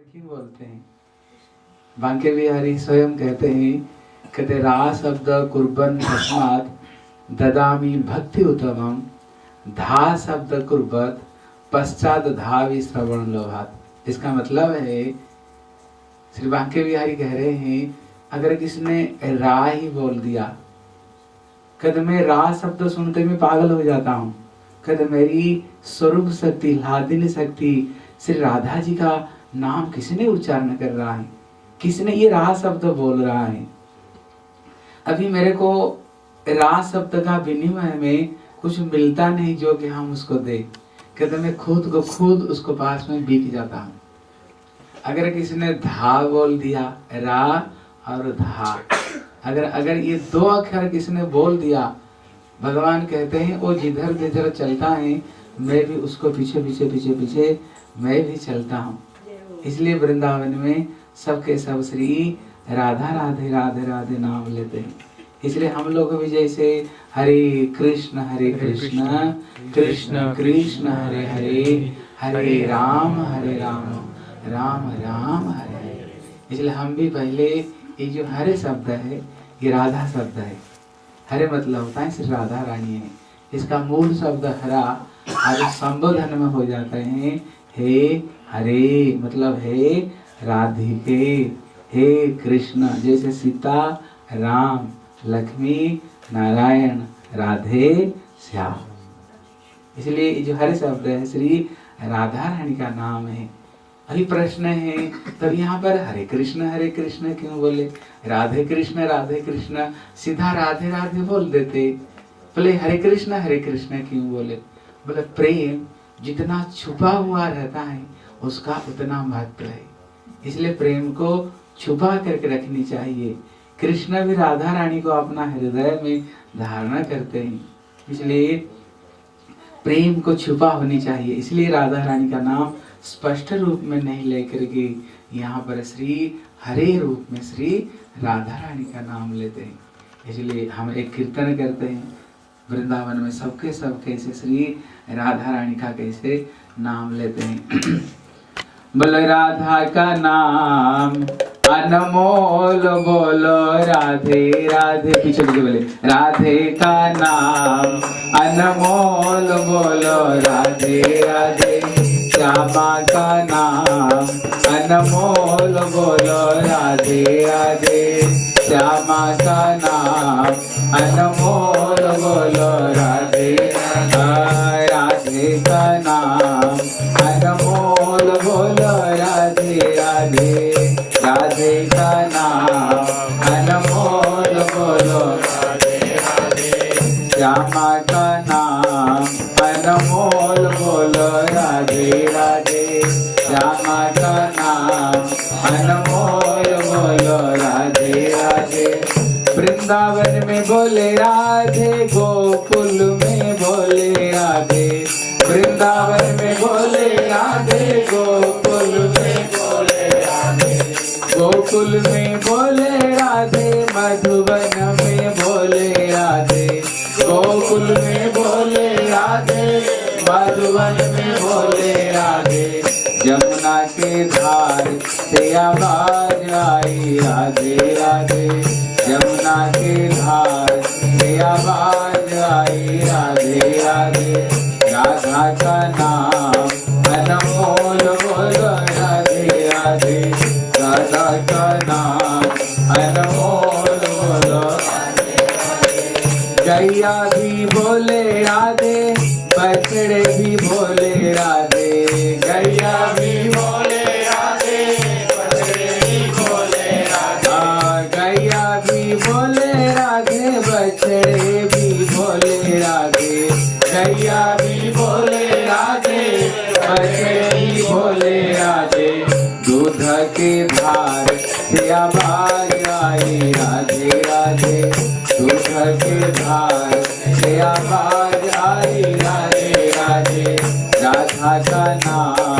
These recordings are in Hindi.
क्यों बोलते हैं? बांके बिहारी स्वयं कहते हैं, कहते रा शब्द कुर्बन तस्मात् ददामी भक्ति उत्तमम, धा शब्द कुर्बत पश्चात धावी श्रवण लोभात। इसका मतलब है, श्री बांके बिहारी कह रहे हैं, अगर किसने रा ही बोल दिया, कहते मैं रा शब्द सुनते में पागल हो जाता हूँ, कहते मेरी स्वरूप शक्ति, लादिनी शक्ति, श्री राधा जी का नाम किसने उच्चारण कर रहा है, किसने ये रा शब्द बोल रहा है। अभी मेरे को रा शब्द का विनिमय में कुछ मिलता नहीं जो कि हम उसको दे, कहते मैं खुद को खुद उसको पास में बिक जाता हूँ। अगर किसी ने धा बोल दिया, रा और धा, अगर ये दो अक्षर किसने बोल दिया, भगवान कहते हैं वो जिधर जिधर चलता है मैं भी उसको पीछे पीछे पीछे पीछे मैं भी चलता हूँ। इसलिए वृंदावन में सबके सब श्री राधा राधे राधे राधे नाम लेते हैं। इसलिए हम लोग भी जैसे हरे कृष्ण कृष्ण कृष्ण हरे हरे, हरे राम राम राम हरे हरे। इसलिए हम भी पहले ये जो हरे शब्द है ये राधा शब्द है। हरे मतलब होता है श्री राधा रानी है, इसका मूल शब्द हरा और संबोधन में हो जाते हैं हे हरे, मतलब हे राधिके, हे कृष्ण, जैसे सीता राम लक्ष्मी नारायण राधे श्याम। इसलिए जो हरे शब्द है श्री राधा रानी का नाम है। अभी प्रश्न है, तब यहाँ पर हरे कृष्ण क्यों बोले? राधे कृष्ण सीधा राधे राधे बोल देते, बोले हरे कृष्ण क्यों बोले? बोले प्रेम जितना छुपा हुआ रहता है उसका उतना महत्व है, इसलिए प्रेम को छुपा करके रखनी चाहिए। कृष्ण भी राधा रानी को अपना हृदय में धारणा करते हैं, इसलिए प्रेम को छुपा होनी चाहिए। इसलिए राधा रानी का नाम स्पष्ट रूप में नहीं लेकर के यहाँ पर श्री हरे रूप में श्री राधा रानी का नाम लेते हैं। इसलिए हम एक कीर्तन करते हैं वृंदावन में, सबके सब कैसे श्री राधा रानी का कैसे नाम लेते हैं। बोलो राधा का नाम अनमोल, बोलो राधे राधे, पीछे पीछे बोले राधे का नाम अनमोल, बोलो राधे राधे। श्यामा का नाम अनमोल, बोलो राधे राधे। श्यामा का नाम अनमोल, बोलो राधे राधे। राधे का नाम अनमोल, बोलो राधे राधे। राधे का नाम अनमोल, बोलो राधे राधे। श्यामा का नाम अनमोल, बोलो राधे राधे। श्यामा का नाम अनमोल, बोलो राधे राधे। वृंदावन में बोले राधे, गोकुल में बोले राधे। वृंदावन में बोले राधे, गोकुल में बोले राधे। गोकुल में बोले राधे, मधुबन में बोले राधे। गोकुल में बोले राधे, मधुबन में बोले राधे। यमुना के धार से आवाज आई राधे राधे। यमुना के धार से आवाज आई राधे राधे। राधा का नाम अनमोल, बोलो राधे राधे। राधा का नाम अनमोल, बोलो राधे राधे। गैया भी बोले राधे, बछड़े भी बोले राधे। गैया भी बोले राधे, बछड़े भी बोले राधे। गैया भी बोले राधे, बछड़े भी बोले राधे। गैया भी बोले राधे, बछड़े भी बोले राधे। दूध के धार से आवाज आई राधे राधे। दूध के धार से आवाज आई राधे राधे। राधा का नाम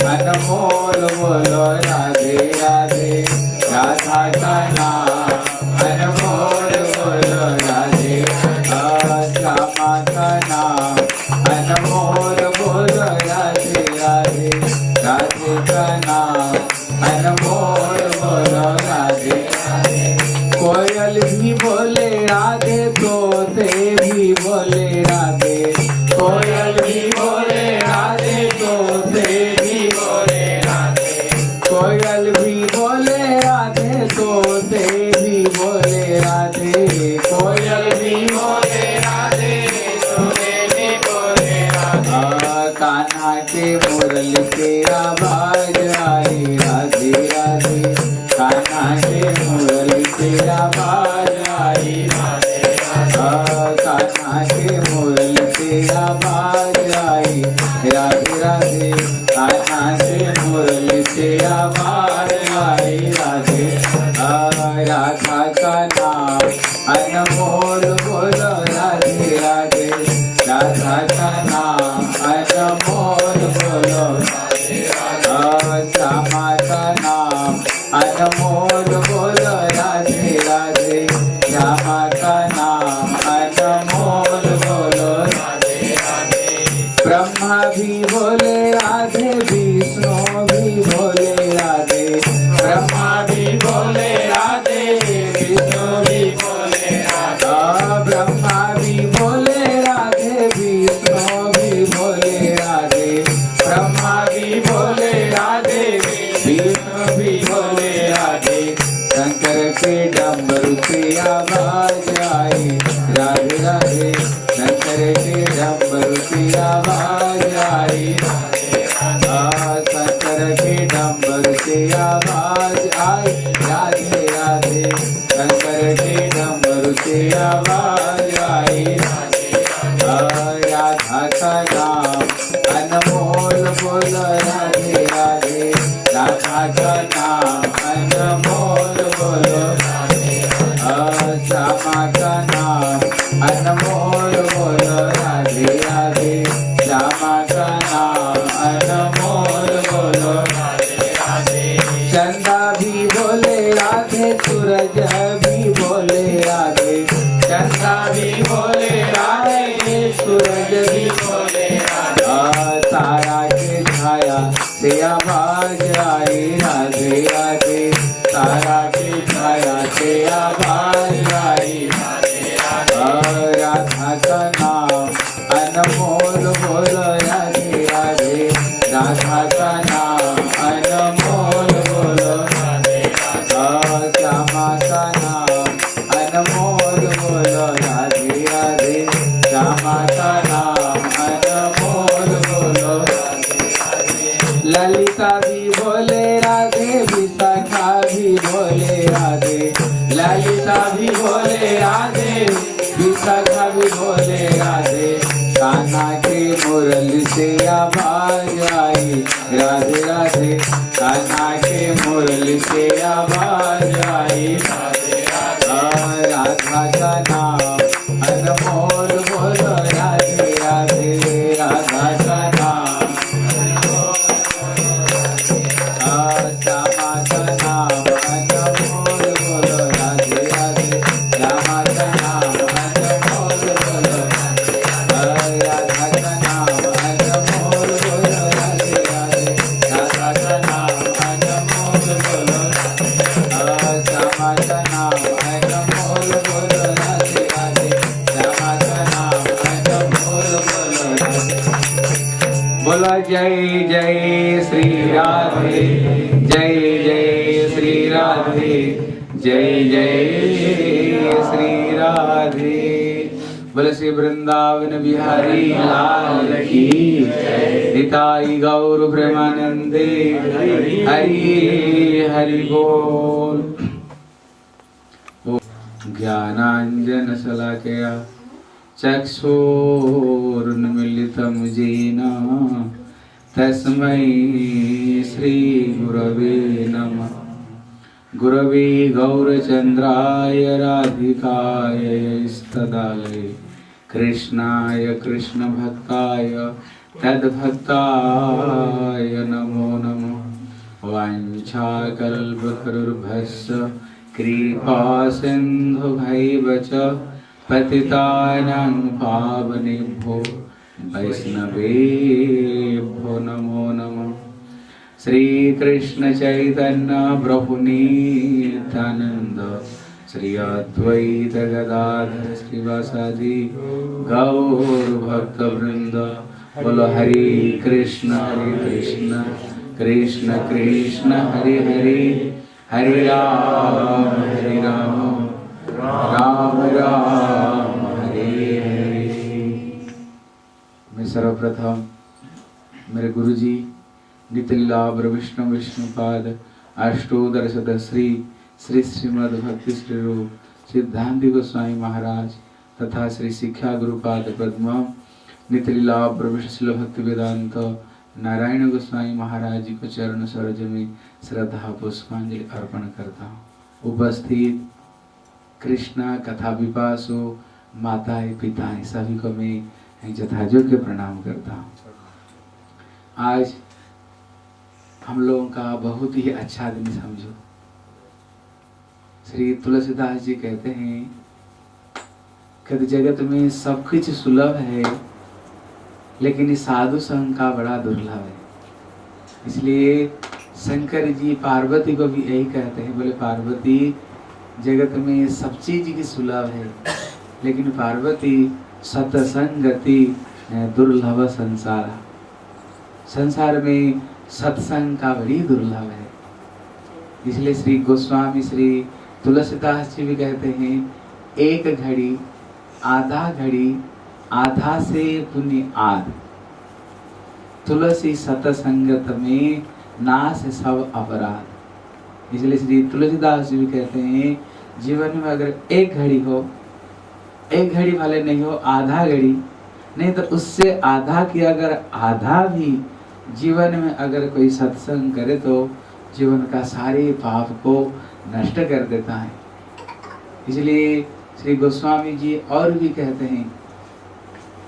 अनमोल, बोलो राधे राधे। राधा का नाम अनमोल, बोलो राधे राधे। श्यामा का नाम अनमोल, बोलो राधे राधे। राधे का नाम अनमोल बोलो राधे राधे। कोयल भी बोले राधे, तोते भी बोले राधे। कोयल भी बोले राधे, तोते भी बोले राधे। कोयल भी बोले राधे, तोते भी बोले राधे। कोयल भी बोले राधे, तोते भी बोले राधे। कान्हा के मुरली तेरा बाज आई राधे राधे। कान्हा के मुरली तेरा बाज आई राधे राधे। कान्हा के मुरली तेरा बाज आई राधे राधे। कान्हा के मुरली तेरा बाज आई राधे। राधा का नाम अनमोल बोलो राधे राधे। राधा का नाम अनमोल बोलो राधे राधे। श्यामा का नाम अनमोल बोलो राधे राधे। श्यामा का नाम अनमोल बोलो राधे राधे। ब्रह्मा भी बोले राधे, विष्णु भी बोले राधे। ब्रह्मा भी बोले राधे, विष्णु भी बोले राधे। ब्रह्मा भी बोले राधे, विष्णु भी बोले राधे। ब्रह्मा भी बोले राधे, विष्णु भी बोले राधे। शंकर के डमरू से आवाज आई राधे राधे। शंकर के डमरू से आवाज आई राधे राधे। शंकर के डमरू से आवाज आई राधे राधे। शंकर के डमरू से आवाज आई राधे राधे। राधा का नाम अनमोल बोलो राधे राधे। राधा का नाम अनमोल बोलो राधे राधे। श्यामा का नाम अनमोल बोलो राधे राधे। श्यामा का नाम अनमोल बोलो राधे राधे। चंदा भी बोले राधे, सूरज भी बोले राधे। चंदा भी बोले राधे, सूरज भी बोले राधे। तारा के छाया से आवाज आई राधे राधे। तारा के छाया से आवाज आई राधे राधे। राधा का नाम अनमोल बोलो राधे राधे। राधा का नाम अनमोल बोलो राधे राधे। श्यामा का नाम अनमोल बोलो राधे राधे। श्यामा का नाम अनमोल बोलो राधे राधे। ललिता भी बोले राधे, विशाखा भी बोले राधे। ललिता भी बोले राधे, विशाखा भी बोले राधे। कान्हा के मुरली से आवाज आई राधे राधे। कान्हा के मुरली से आवाज आई राधे राधे। राधा का नाम अनमोल बोलो राधे राधे। राधा का नाम श्यामा का नाम अनमोल बोलो राधे राधे। श्यामा का नाम अनमोल बोलो राधे राधे। राधा का नाम अनमोल बोलो राधे राधे। राधा का नाम अनमोल बोलो राधे राधे। श्यामा का नाम अनमोल बोलो राधे राधे। श्यामा का नाम अनमोल बोलो राधे। बोलो जय जय श्री राधे, जय जय श्री राधे, जय जय श्री राधे। बोलो श्री वृंदावन बिहारी लाल की जय। निताई गौर प्रेमानंदे हरि हरि बोल। ज्ञानांजन शलाकया चक्षुरुन्मीलितं येन तस्मै श्री गुरवे नमः। गुरवे गौरचन्द्राय राधिकाय स्तदाय कृष्णाय कृष्णभक्ताय तद्भक्ताय नमो नमः। वाञ्छाकल्पतरुर्भस्य कृपा सिन्धुभैव च पतितानां पावनेभ्यो वैष्णवेभ्यो नमो नमः। श्री कृष्ण चैतन्य प्रभु नित्यानंद श्री अद्वैत गदाधर श्रीवासादि गौर भक्त वृंद। बोलो हरे कृष्ण कृष्ण कृष्ण हरे हरे, हरे राम राम राम हरे हरे। मैं सर्वप्रथम मेरे गुरुजी नितिल्ला विष्णु विष्णुपाद अष्टोदर सदश्री श्री श्रीमद् भक्ति श्री रूप सिद्धांत गोस्वामी महाराज तथा श्री शिक्षा गुरुपाद पद्म नितिल्ला विष्णु भक्ति वेदांत नारायण गोस्वामी महाराज जी को चरण सरोज में श्रद्धा पुष्पांजलि अर्पण करता हूँ। उपस्थित कृष्णा कथा विपासो माताएं पिताएं सभी को मैं जथायोग्य प्रणाम करता हूँ। आज हम लोगों का बहुत ही अच्छा दिन समझो। श्री तुलसीदास जी कहते हैं कि जगत में सब कुछ सुलभ है लेकिन साधु संग का बड़ा दुर्लभ है। इसलिए शंकर जी पार्वती को भी यही कहते हैं, बोले पार्वती जगत में सब चीज की सुलभ है लेकिन पार्वती सत्संगति दुर्लभ संसार। संसार में सत्संग का बड़ी दुर्लभ है। इसलिए श्री गोस्वामी श्री तुलसीदास जी भी कहते हैं एक घड़ी आधा से पुण्य आध, तुलसी सतसंगत में नाश सब अपराध। इसलिए श्री तुलसीदास जी भी कहते हैं जीवन में अगर एक घड़ी हो, एक घड़ी भले नहीं हो, आधा घड़ी नहीं तो उससे आधा की अगर आधा भी जीवन में अगर कोई सत्संग करे तो जीवन का सारे पाप को नष्ट कर देता है। इसलिए श्री गोस्वामी जी और भी कहते हैं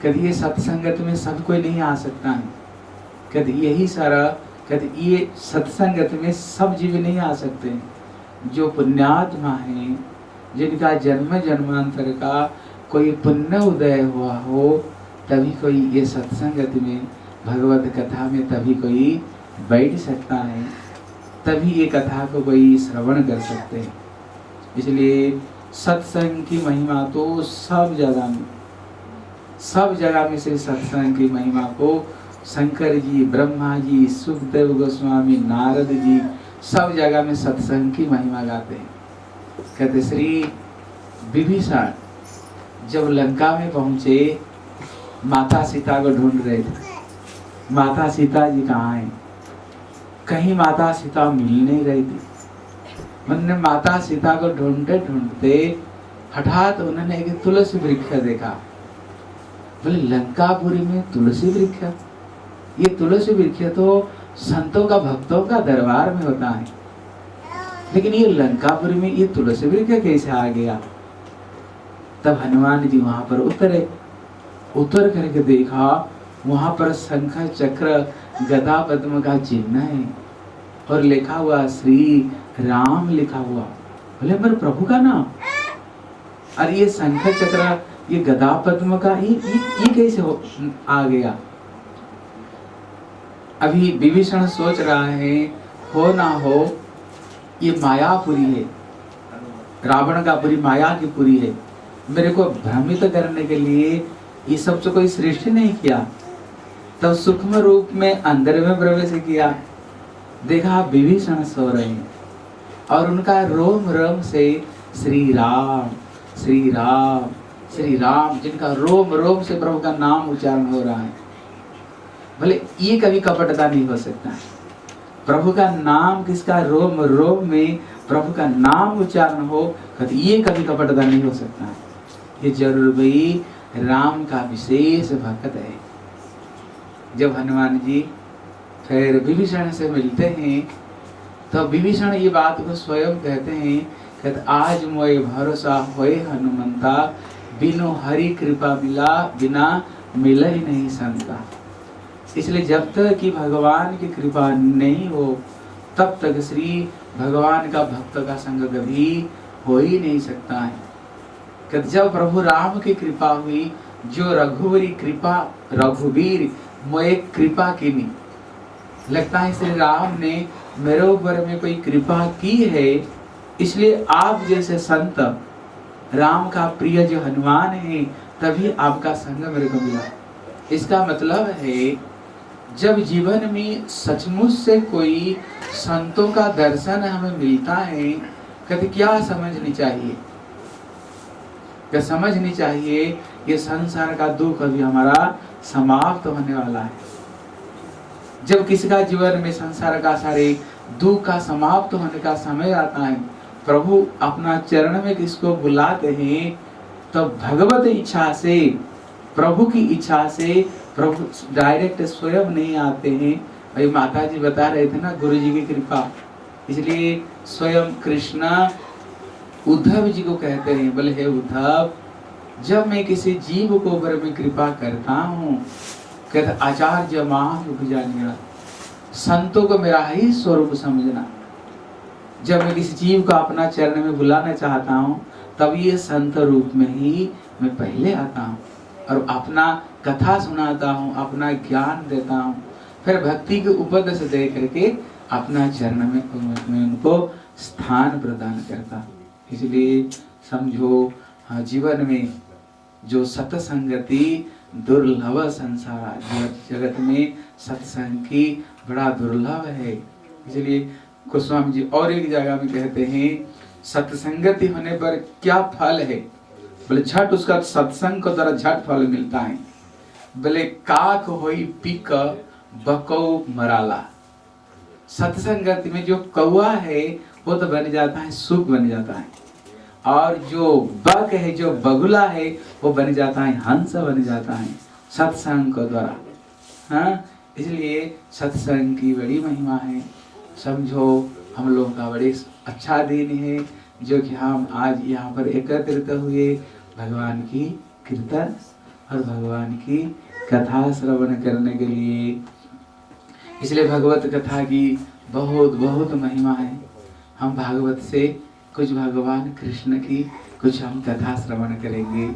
कभी ये सत्संगत में सब कोई नहीं आ सकता है, कभी यही सारा कभी ये सत्संगत में सब जीव नहीं आ सकते। जो पुण्यात्मा है जिनका जन्म जन्मांतर का कोई पुण्य उदय हुआ हो तभी कोई ये सत्संगत में भगवत कथा में तभी कोई बैठ सकता है, तभी ये कथा को कोई श्रवण कर सकते हैं। इसलिए सत्संग की महिमा तो सब जगह में से सत्संग की महिमा को शंकर जी, ब्रह्मा जी, सुखदेव गोस्वामी, नारद जी सब जगह में सत्संग की महिमा गाते हैं। कहते श्री विभीषण जब लंका में पहुंचे माता सीता को ढूंढ रहे थे, माता सीता जी कहाँ हैं? कहीं माता सीता मिल नहीं रही थी। उन्होंने माता सीता को ढूंढते ढूंढते हठात उन्होंने एक तुलसी वृक्ष देखा। बोले लंकापुरी में तुलसी वृक्ष? ये तुलसी वृक्ष तो संतों का भक्तों का दरबार में होता है, लेकिन ये लंकापुरी में ये तुलसी वृक्ष कैसे आ गया? तब हनुमान जी वहां पर उतर करके देखा, वहां पर शंख चक्र गदा पद्म का चिन्ह है और लिखा हुआ श्री राम लिखा हुआ। बोले मेरे प्रभु का नाम, अरे ये शंख चक्र ये गदा पद्म का ये कैसे आ गया? अभी विभीषण सोच रहा है हो ना हो ये मायापुरी है, रावण का पुरी माया की पुरी है, मेरे को भ्रमित करने के लिए ये सब तो कोई सृष्टि नहीं किया। तब सूक्ष्म रूप में अंदर में प्रवेश किया, देखा विभीषण सो रहे हैं और उनका रोम रोम से श्री राम श्री राम श्री राम, जिनका रोम रोम से प्रभु का नाम उच्चारण हो रहा है। भले ये कभी कपटता नहीं हो सकता है। प्रभु का नाम किसका रोम रोम में प्रभु का नाम उच्चारण हो, ये कभी कपटता नहीं हो सकता है। ये जरूर भाई राम का विशेष भक्त है। जब हनुमान जी फिर विभीषण से मिलते हैं तो विभीषण ये बात को स्वयं कहते हैं कि आज मोए भरोसा होए हनुमंता, बिनु हरि कृपा मिला बिना मिला ही नहीं संता। इसलिए जब तक कि भगवान की कृपा नहीं हो तब तक श्री भगवान का भक्त का संग कभी हो ही नहीं सकता है। कि जब प्रभु राम की कृपा हुई, जो रघुवीर कृपा रघुवीर मोए कृपा कीनी, लगता है श्री राम ने मेरे ऊपर में कोई कृपा की है, इसलिए आप जैसे संत, राम का प्रिय जो हनुमान है, तभी आपका संग मेरे को मिला। इसका मतलब है जब जीवन में सचमुच से कोई संतों का दर्शन हमें मिलता है, कभी क्या समझनी चाहिए, क्या समझनी चाहिए, ये संसार का दुख अभी हमारा समाप्त होने वाला है। जब किसी का जीवन में संसार का सारे दुख का समाप्त होने का समय आता है, प्रभु अपना चरण में किसको बुलाते हैं, तो भगवत इच्छा से, प्रभु की इच्छा से, प्रभु डायरेक्ट स्वयं नहीं आते हैं। भाई माता जी बता रहे थे ना, गुरु जी की कृपा, इसलिए स्वयं कृष्ण उद्धव जी को कहते हैं, बोले हे उद्धव, जब मैं किसी जीव को ऊपर में कृपा करता हूँ, कहते आचार्य मां रूप जानिया, संतों को मेरा ही स्वरूप समझना। जब मैं किसी जीव को अपना चरण में बुलाना चाहता हूँ, तब ये संत रूप में ही मैं पहले आता हूँ और अपना कथा सुनाता हूँ, अपना ज्ञान देता हूँ, फिर भक्ति के उपदेश दे करके अपना चरण में उनको स्थान प्रदान करता। इसलिए समझो, जीवन में जो सत्संगति दुर्लभ संसार, जगत में सत्संग की बड़ा दुर्लभ है। इसलिए गोस्वामी जी और एक जगह में कहते हैं, सत्संगति होने पर क्या फल है, बोले झट उसका सत्संग को द्वारा झट फल मिलता है। बोले काक होई पिक बकौ मराला, सत्संगति में जो कौआ है वो तो बन जाता है, सुख बन जाता है, और जो बक है, जो बगुला है, वो बन जाता है, हंस बन जाता है सत्संग को द्वारा। हाँ, इसलिए सत्संग की बड़ी महिमा है। समझो, हम लोग का बड़े अच्छा दिन है जो कि हम आज यहाँ पर एकत्रित हुए भगवान की कीर्तन और भगवान की कथा श्रवण करने के लिए। इसलिए भगवत कथा की बहुत बहुत महिमा है। हम भागवत से कुछ भगवान कृष्ण की कुछ हम कथा श्रवण करेंगे,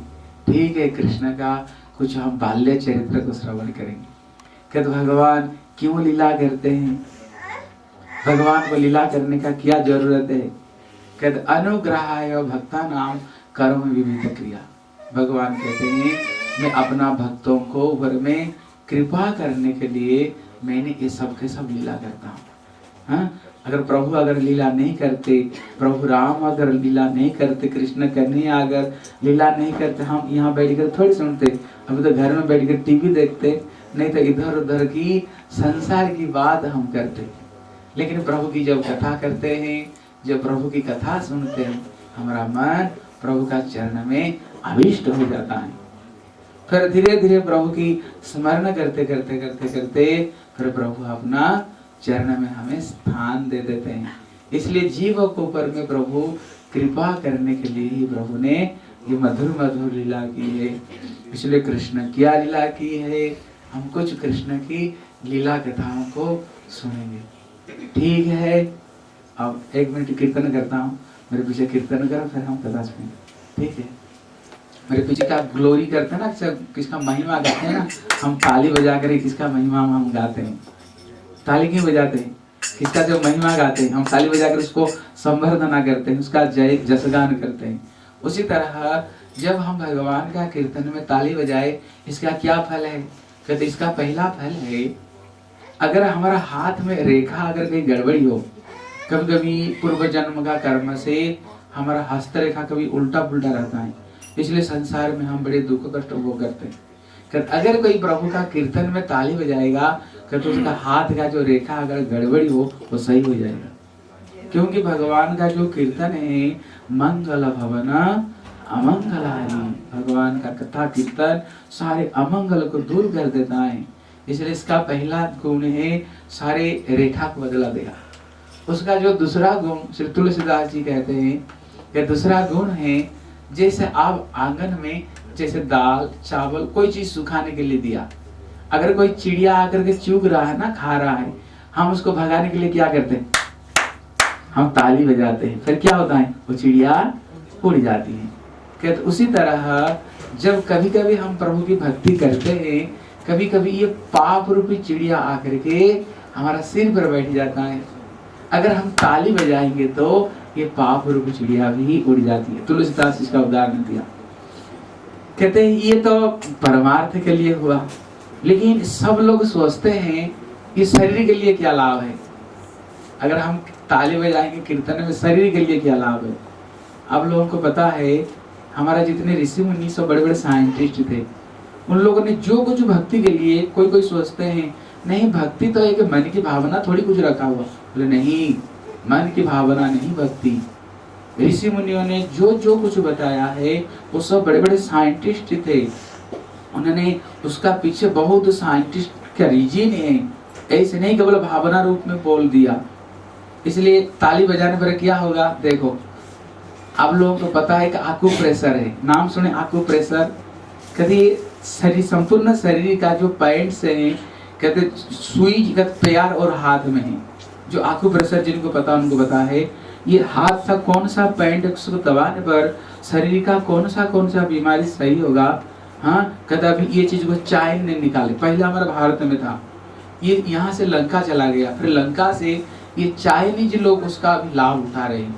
ठीक है, कृष्ण का कुछ हम बाल्य चरित्र को श्रवण करेंगे। क्या तो भगवान क्यों लीला करते हैं, भगवान को लीला करने का क्या जरूरत है। कहते अनुग्रहाय भक्ता नाम कर्म विविध क्रिया। भगवान कहते हैं मैं अपना भक्तों को ऊपर में कृपा करने के लिए मैंने ये सब के सब लीला करता हूँ। हाँ, अगर प्रभु अगर लीला नहीं करते, प्रभु राम अगर लीला नहीं करते, कृष्ण कन्हैया अगर लीला नहीं करते, हम यहाँ बैठकर थोड़ी सुनते। अभी तो घर में बैठकर टीवी देखते, नहीं तो इधर उधर की संसार की बात हम करते। लेकिन प्रभु की जब कथा करते हैं, जब प्रभु की कथा सुनते हैं, हमारा मन प्रभु का चरण में अभिष्ट हो जाता है। फिर धीरे धीरे प्रभु की स्मरण करते करते करते करते फिर प्रभु अपना चरण में हमें स्थान दे देते हैं। इसलिए जीव को ऊपर में प्रभु कृपा करने के लिए ही प्रभु ने ये मधुर मधुर लीला की है। इसलिए कृष्ण क्या लीला की है, हम कुछ कृष्ण की लीला कथाओं को सुनेंगे, ठीक है। अब 1 मिनट कीर्तन करता हूँ, मेरे पीछे कीर्तन करो, फिर हम कथा सुनेंगे, ठीक है। मेरे पीछे का ग्लोरी करते हैं ना, किसका महिमा गाते हैं ना, हम ताली बजा कर किसका महिमा हम गाते हैं। ताली क्यों बजाते हैं, किसका जो महिमा गाते हैं, हम ताली बजाकर उसको संवर्धना करते हैं, उसका जय जसगान करते हैं। उसी तरह जब हम भगवान का कीर्तन में ताली बजाए, इसका क्या फल है, कहते इसका पहला फल है, अगर हमारा हाथ में रेखा अगर कहीं गड़बड़ी हो, कभी कभी पूर्व जन्म का कर्म से हमारा हस्त रेखा कभी उल्टा पुल्टा रहता है, इसलिए संसार में हम बड़े दुख कष्ट वो करते हैं। अगर कोई प्रभु का कीर्तन में ताली बजाएगा तो उसका हाथ का जो रेखा अगर गड़बड़ी हो वो सही हो जाएगा, क्योंकि भगवान का जो कीर्तन है मंगल भवन अमंगलानि, भगवान का कथा कीर्तन सारे अमंगल को दूर कर देता है। इसलिए इसका पहला गुण है सारे रेखा को बदला देगा। उसका जो दूसरा गुण श्री तुलसीदास जी कहते हैं कि दूसरा गुण है, जैसे आप आंगन में जैसे दाल चावल कोई चीज सुखाने के लिए दिया, अगर कोई चिड़िया आकर के चुग रहा है ना, खा रहा है, हम उसको भगाने के लिए क्या करते हैं, हम ताली बजाते हैं, फिर क्या होता है, वो चिड़िया उड़ जाती है। कहते उसी तरह जब कभी कभी हम प्रभु की भक्ति करते हैं, कभी कभी ये पाप रूपी चिड़िया आकर के हमारा सिर पर बैठ जाता है। अगर हम ताली बजाएंगे तो ये पाप रूप चिड़िया भी उड़ जाती है। तुलसीदास इसका उदाहरण दिया। कहते हैं ये तो परमार्थ के लिए हुआ, लेकिन सब लोग सोचते हैं कि शरीर के लिए क्या लाभ है। अगर हम ताली बजाएंगे कीर्तन में, शरीर के लिए क्या लाभ है। आप लोगों को पता है हमारा जितने ऋषि मुनि सब बड़े बड़े साइंटिस्ट थे, उन लोगों ने जो कुछ भक्ति के लिए, कोई सोचते हैं नहीं भक्ति तो एक मन की भावना थोड़ी कुछ रखा हुआ, बोले नहीं, मन की भावना नहीं भक्ति। ऋषि मुनियों ने जो जो कुछ बताया है वो सब बड़े बड़े साइंटिस्ट थे, उन्होंने उसका पीछे बहुत साइंटिस्ट का रीजन है, ऐसे नहीं केवल भावना रूप में बोल दिया। इसलिए ताली बजाने पर क्या होगा, देखो आप लोगों को पता है कि आकू प्रेशर है, नाम सुने आकू प्रेशर। कभी शरीर, संपूर्ण शरीर का जो पॉइंट्स है, कहते सुई का पैर और हाथ में है। जो आकू प्रेशर जिनको पता उनको पता है, ये हाथ का कौन सा पॉइंट उसको दबाने पर शरीर का कौन सा बीमारी सही होगा। हाँ, कहते अभी ये चीज को चाइना ने निकाले, पहले हमारे भारत में था, ये यहाँ से लंका चला गया, फिर लंका से ये चाइनीज लोग उसका अभी लाभ उठा रहे हैं।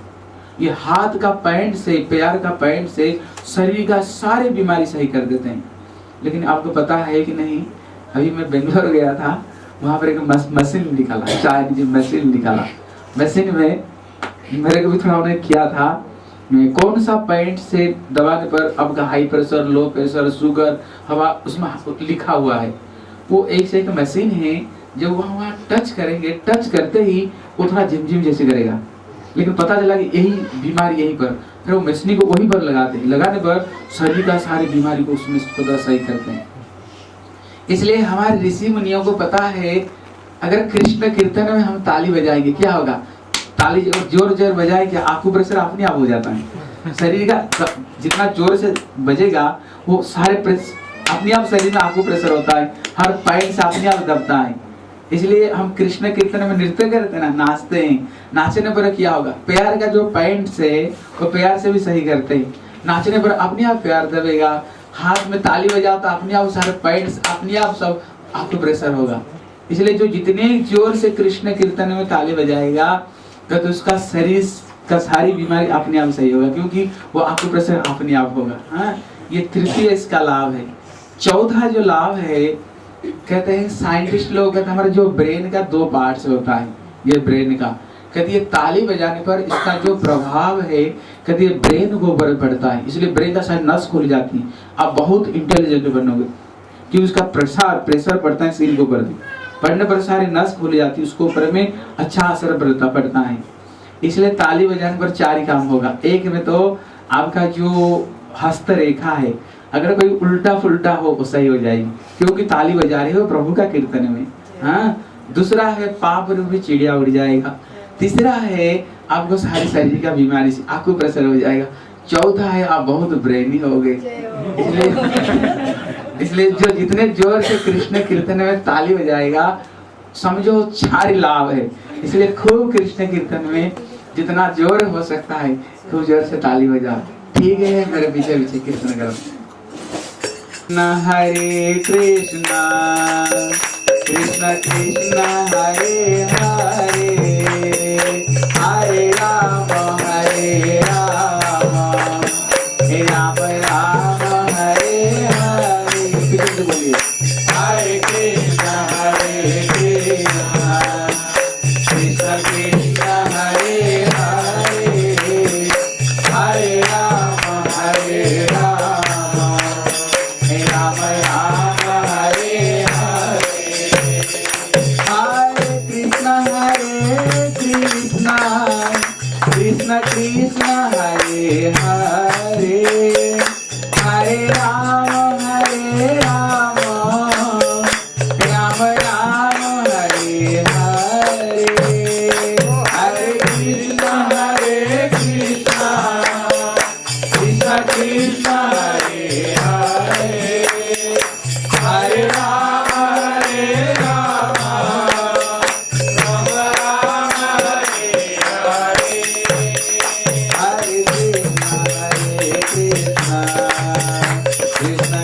ये हाथ का पैंट से, पैर का पैंट से शरीर का सारे बीमारी सही कर देते हैं। लेकिन आपको पता है कि नहीं, अभी मैं बेंगलोर गया था, वहां पर एक मशीन निकाला, चाइनीज मशीन निकाला। मशीन में मेरे को भी थोड़ा उन्हें किया था, कौन सा पैंट से दबाने पर आपका high pressure, low pressure, sugar, हवा, उसमें लिखा हुआ है। वो एक से एक मशीन है, जब वहाँ टच करेंगे, टच करते ही वो थोड़ा झिमझिम जैसे करेगा, लेकिन पता चला कि यही बीमारी यहीं पर, फिर वो मशीन को वहीं पर लगाते हैं, लगाने पर शरीर का सारी बीमारी को उसमें सही करते हैं। इसलिए हमारे ऋषि मुनियों को पता है अगर कृष्ण कीर्तन में हम ताली बजाएंगे क्या होगा, ताली जोर जोर बजाए क्या आकू प्रेशर अपने आप हो जाता है। शरीर का जितना जोर से बजेगा वो सारे अपने आप शरीर में आकू प्रेशर होता है, हर पैर से अपने आप दबता है। इसलिए हम कृष्ण कीर्तन में नृत्य करते हैं ना, नाचते हैं, नाचने पर क्या होगा, पैर का जो पैंट से वो पैर से भी सही करते हैं, नाचने पर अपने आप पैर दबेगा। हाथ में ताली बजाओ तो अपने आप सारे पैंट अपने आप सब आकू प्रेशर होगा। इसलिए जो जितने जोर से कृष्ण कीर्तन में ताली बजाएगा तो उसका शरीर का सारी बीमारी अपने आप सही होगा, क्योंकि वो आकू प्रेशर अपने आप होगा। हाँ, ये तृतीय इसका लाभ है। चौथा जो लाभ है, कहते हैं साइंटिस्ट लोग कहते हैं हमारे जो ब्रेन का 2 पार्ट्स होता है, ये ब्रेन का, कहते हैं ताली बजाने पर इसका जो प्रभाव है, कहते हैं ब्रेन को ऊपर पड़ता है, इसलिए ब्रेन का सारी नस खुल जाती है, आप बहुत इंटेलिजेंट बनोगे, क्योंकि उसका प्रेशर पड़ता है सिर के ऊपर, पड़ने पर सारी नस खुल जाती है, उसको ऊपर में अच्छा असर पड़ता है। इसलिए ताली बजाने पर 4 ही काम होगा। एक में तो आपका जो हस्त रेखा है, अगर कोई उल्टा फुल्टा हो वो सही हो जाएगी, क्योंकि ताली बजा रहे हो प्रभु का कीर्तन में। हाँ, दूसरा है पाप रूपी चिड़िया उड़ जाएगा। तीसरा है आपको सारी शरीर का बीमारी से आकू प्रेशर हो जाएगा। चौथा है आप बहुत ब्रेनी हो गए। इसलिए जो जितने जोर से कृष्ण कीर्तन में ताली बजाएगा, समझो 4 लाभ है। इसलिए खूब कृष्ण कीर्तन में जितना जोर हो सकता है खूब जोर से ताली बजाओ। ठीक है, मेरे पीछे पीछे कीर्तन करो। हरे कृष्णा कृष्ण कृष्ण हरे हरे, हरे राम राम राम हरे हरे। बोलिए हरे कृष्ण कृष्ण कृष्ण हरे हरे, हरे राम राम राम हरे हरे। हरे कृष्ण कृष्ण कृष्ण हरे हरे, हरे राम राम राम हरे हरे। हरे कृष्ण कृष्ण कृष्ण हरे हरे, हरे राम राम राम हरे हरे। हरे कृष्ण कृष्ण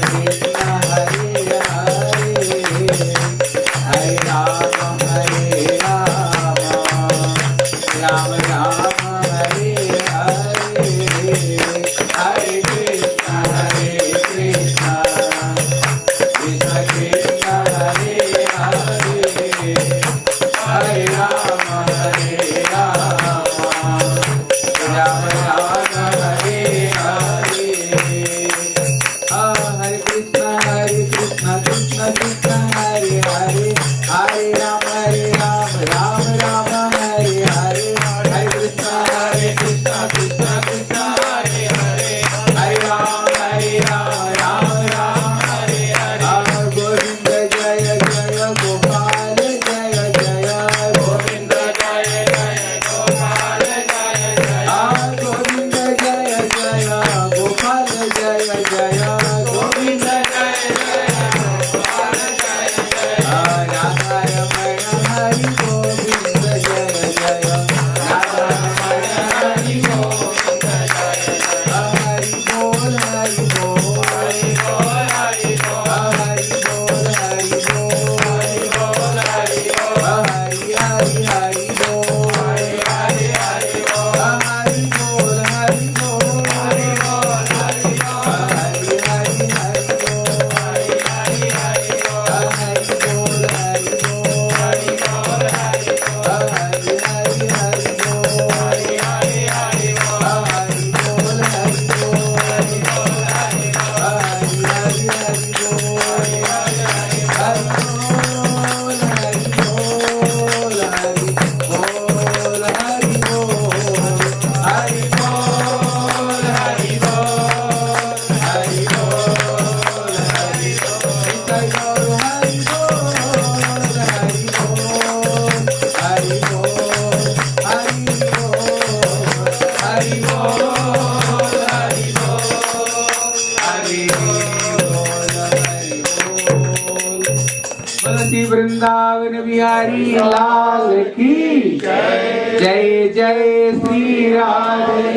वृंदावन बिहारी लाल की जय। जय जय श्री राधे,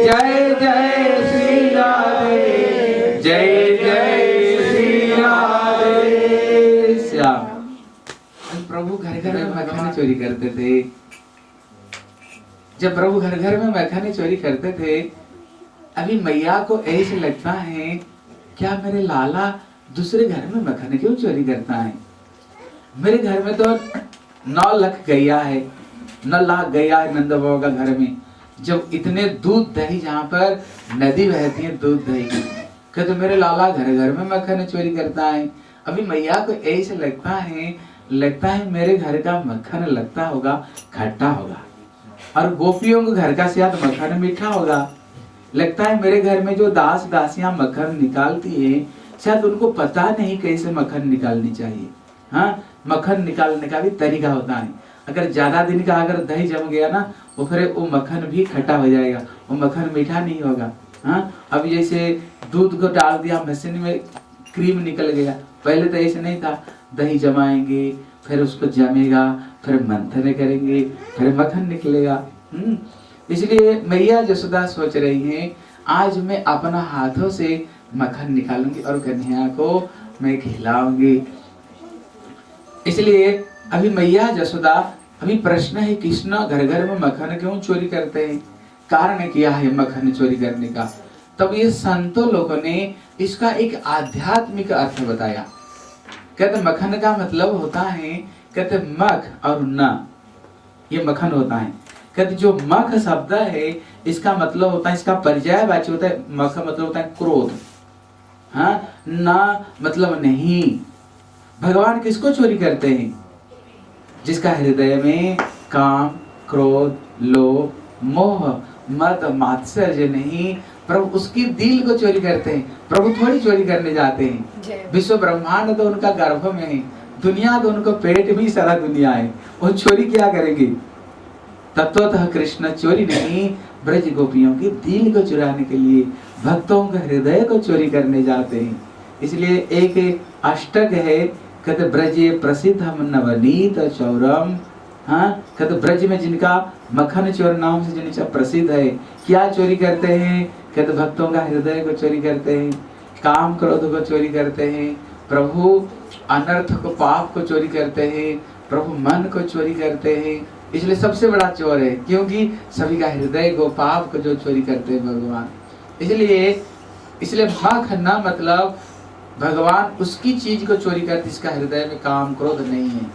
जय जय श्री राधे, जय जय श्री राधे श्याम। प्रभु घर घर में मखाने चोरी करते थे। जब प्रभु घर घर में मखाने चोरी करते थे, अभी मैया को ऐसे लगता है क्या मेरे लाला दूसरे घर में मखाने क्यों चोरी करता है? मेरे घर में तो 9 लाख गैया है, 9 लाख गैया है नंद बाबा का घर में। जब इतने दूध दही, जहाँ पर नदी बहती है दूध दही की, क्या तो मेरे लाला घर घर में मखाने चोरी करता है? अभी मैया को ऐसे लगता है मेरे घर का मक्खन लगता होगा खट्टा होगा, और गोपियों के घर का शायद मक्खन मीठा होगा। लगता है मेरे घर में जो दास दासियां मक्खन निकालती है, शायद उनको पता नहीं कैसे मक्खन निकालनी चाहिए। हाँ, मक्खन निकालने का भी तरीका होता है। अगर ज्यादा दिन का अगर दही जम गया ना, वो फिर वो मक्खन भी खट्टा हो जाएगा, वो मक्खन मीठा नहीं होगा। हाँ, अब जैसे दूध को डाल दिया मशीन में, क्रीम निकल गया। पहले तो ऐसे नहीं था, दही जमाएंगे, फिर उसको जमेगा, फिर मंथन करेंगे, फिर मक्खन निकलेगा। इसलिए मैया यशोदा सोच रही है, आज मैं अपना हाथों से मक्खन निकालूंगी और कन्हैया को मैं खिलाऊंगी। इसलिए अभी मैया यशोदा, अभी प्रश्न है कृष्ण घर घर में मक्खन क्यों चोरी करते हैं, कारण क्या है मक्खन चोरी करने का। तब ये संतों लोगों ने इसका एक आध्यात्मिक अर्थ बताया। कहते मक्खन का मतलब होता है, कहते मख और न, ये मक्खन होता है। कहते जो मख शब्द है इसका मतलब होता है, इसका पर्यायवाची होता है, मख मतलब होता है क्रोध। हाँ, ना मतलब नहीं। भगवान किसको चोरी करते हैं? जिसका हृदय में काम, क्रोध, लोभ, मोह, मद, मात्सर्य नहीं, प्रभु उसकी दिल को चोरी करते हैं। प्रभु थोड़ी चोरी करने जाते हैं। विश्व ब्रह्मांड तो उनका गर्भ में है, दुनिया तो उनको पेट में सारा दुनिया है, वो चोरी क्या करेंगे? तत्वतः कृष्ण चोरी नहीं, ब्रज गोपियों की दिल को चुराने के लिए, भक्तों के हृदय को चोरी करने जाते हैं। इसलिए एक अष्टक है, कहते ब्रजे प्रसिद्ध हम नवनीत चौरम। हाँ, कहते ब्रज में जिनका मक्खन चोर नाम से जिनका प्रसिद्ध है, क्या चोरी करते हैं? कहते भक्तों का हृदय को चोरी करते हैं, काम क्रोध को चोरी करते हैं, प्रभु अनर्थ को, पाप को चोरी करते हैं, प्रभु मन को चोरी करते हैं। इसलिए सबसे बड़ा चोर है, क्योंकि सभी का हृदय को, पाप को जो चोरी करते हैं भगवान। इसलिए मख न मतलब भगवान उसकी चीज को चोरी करते जिसका हृदय में काम क्रोध नहीं है।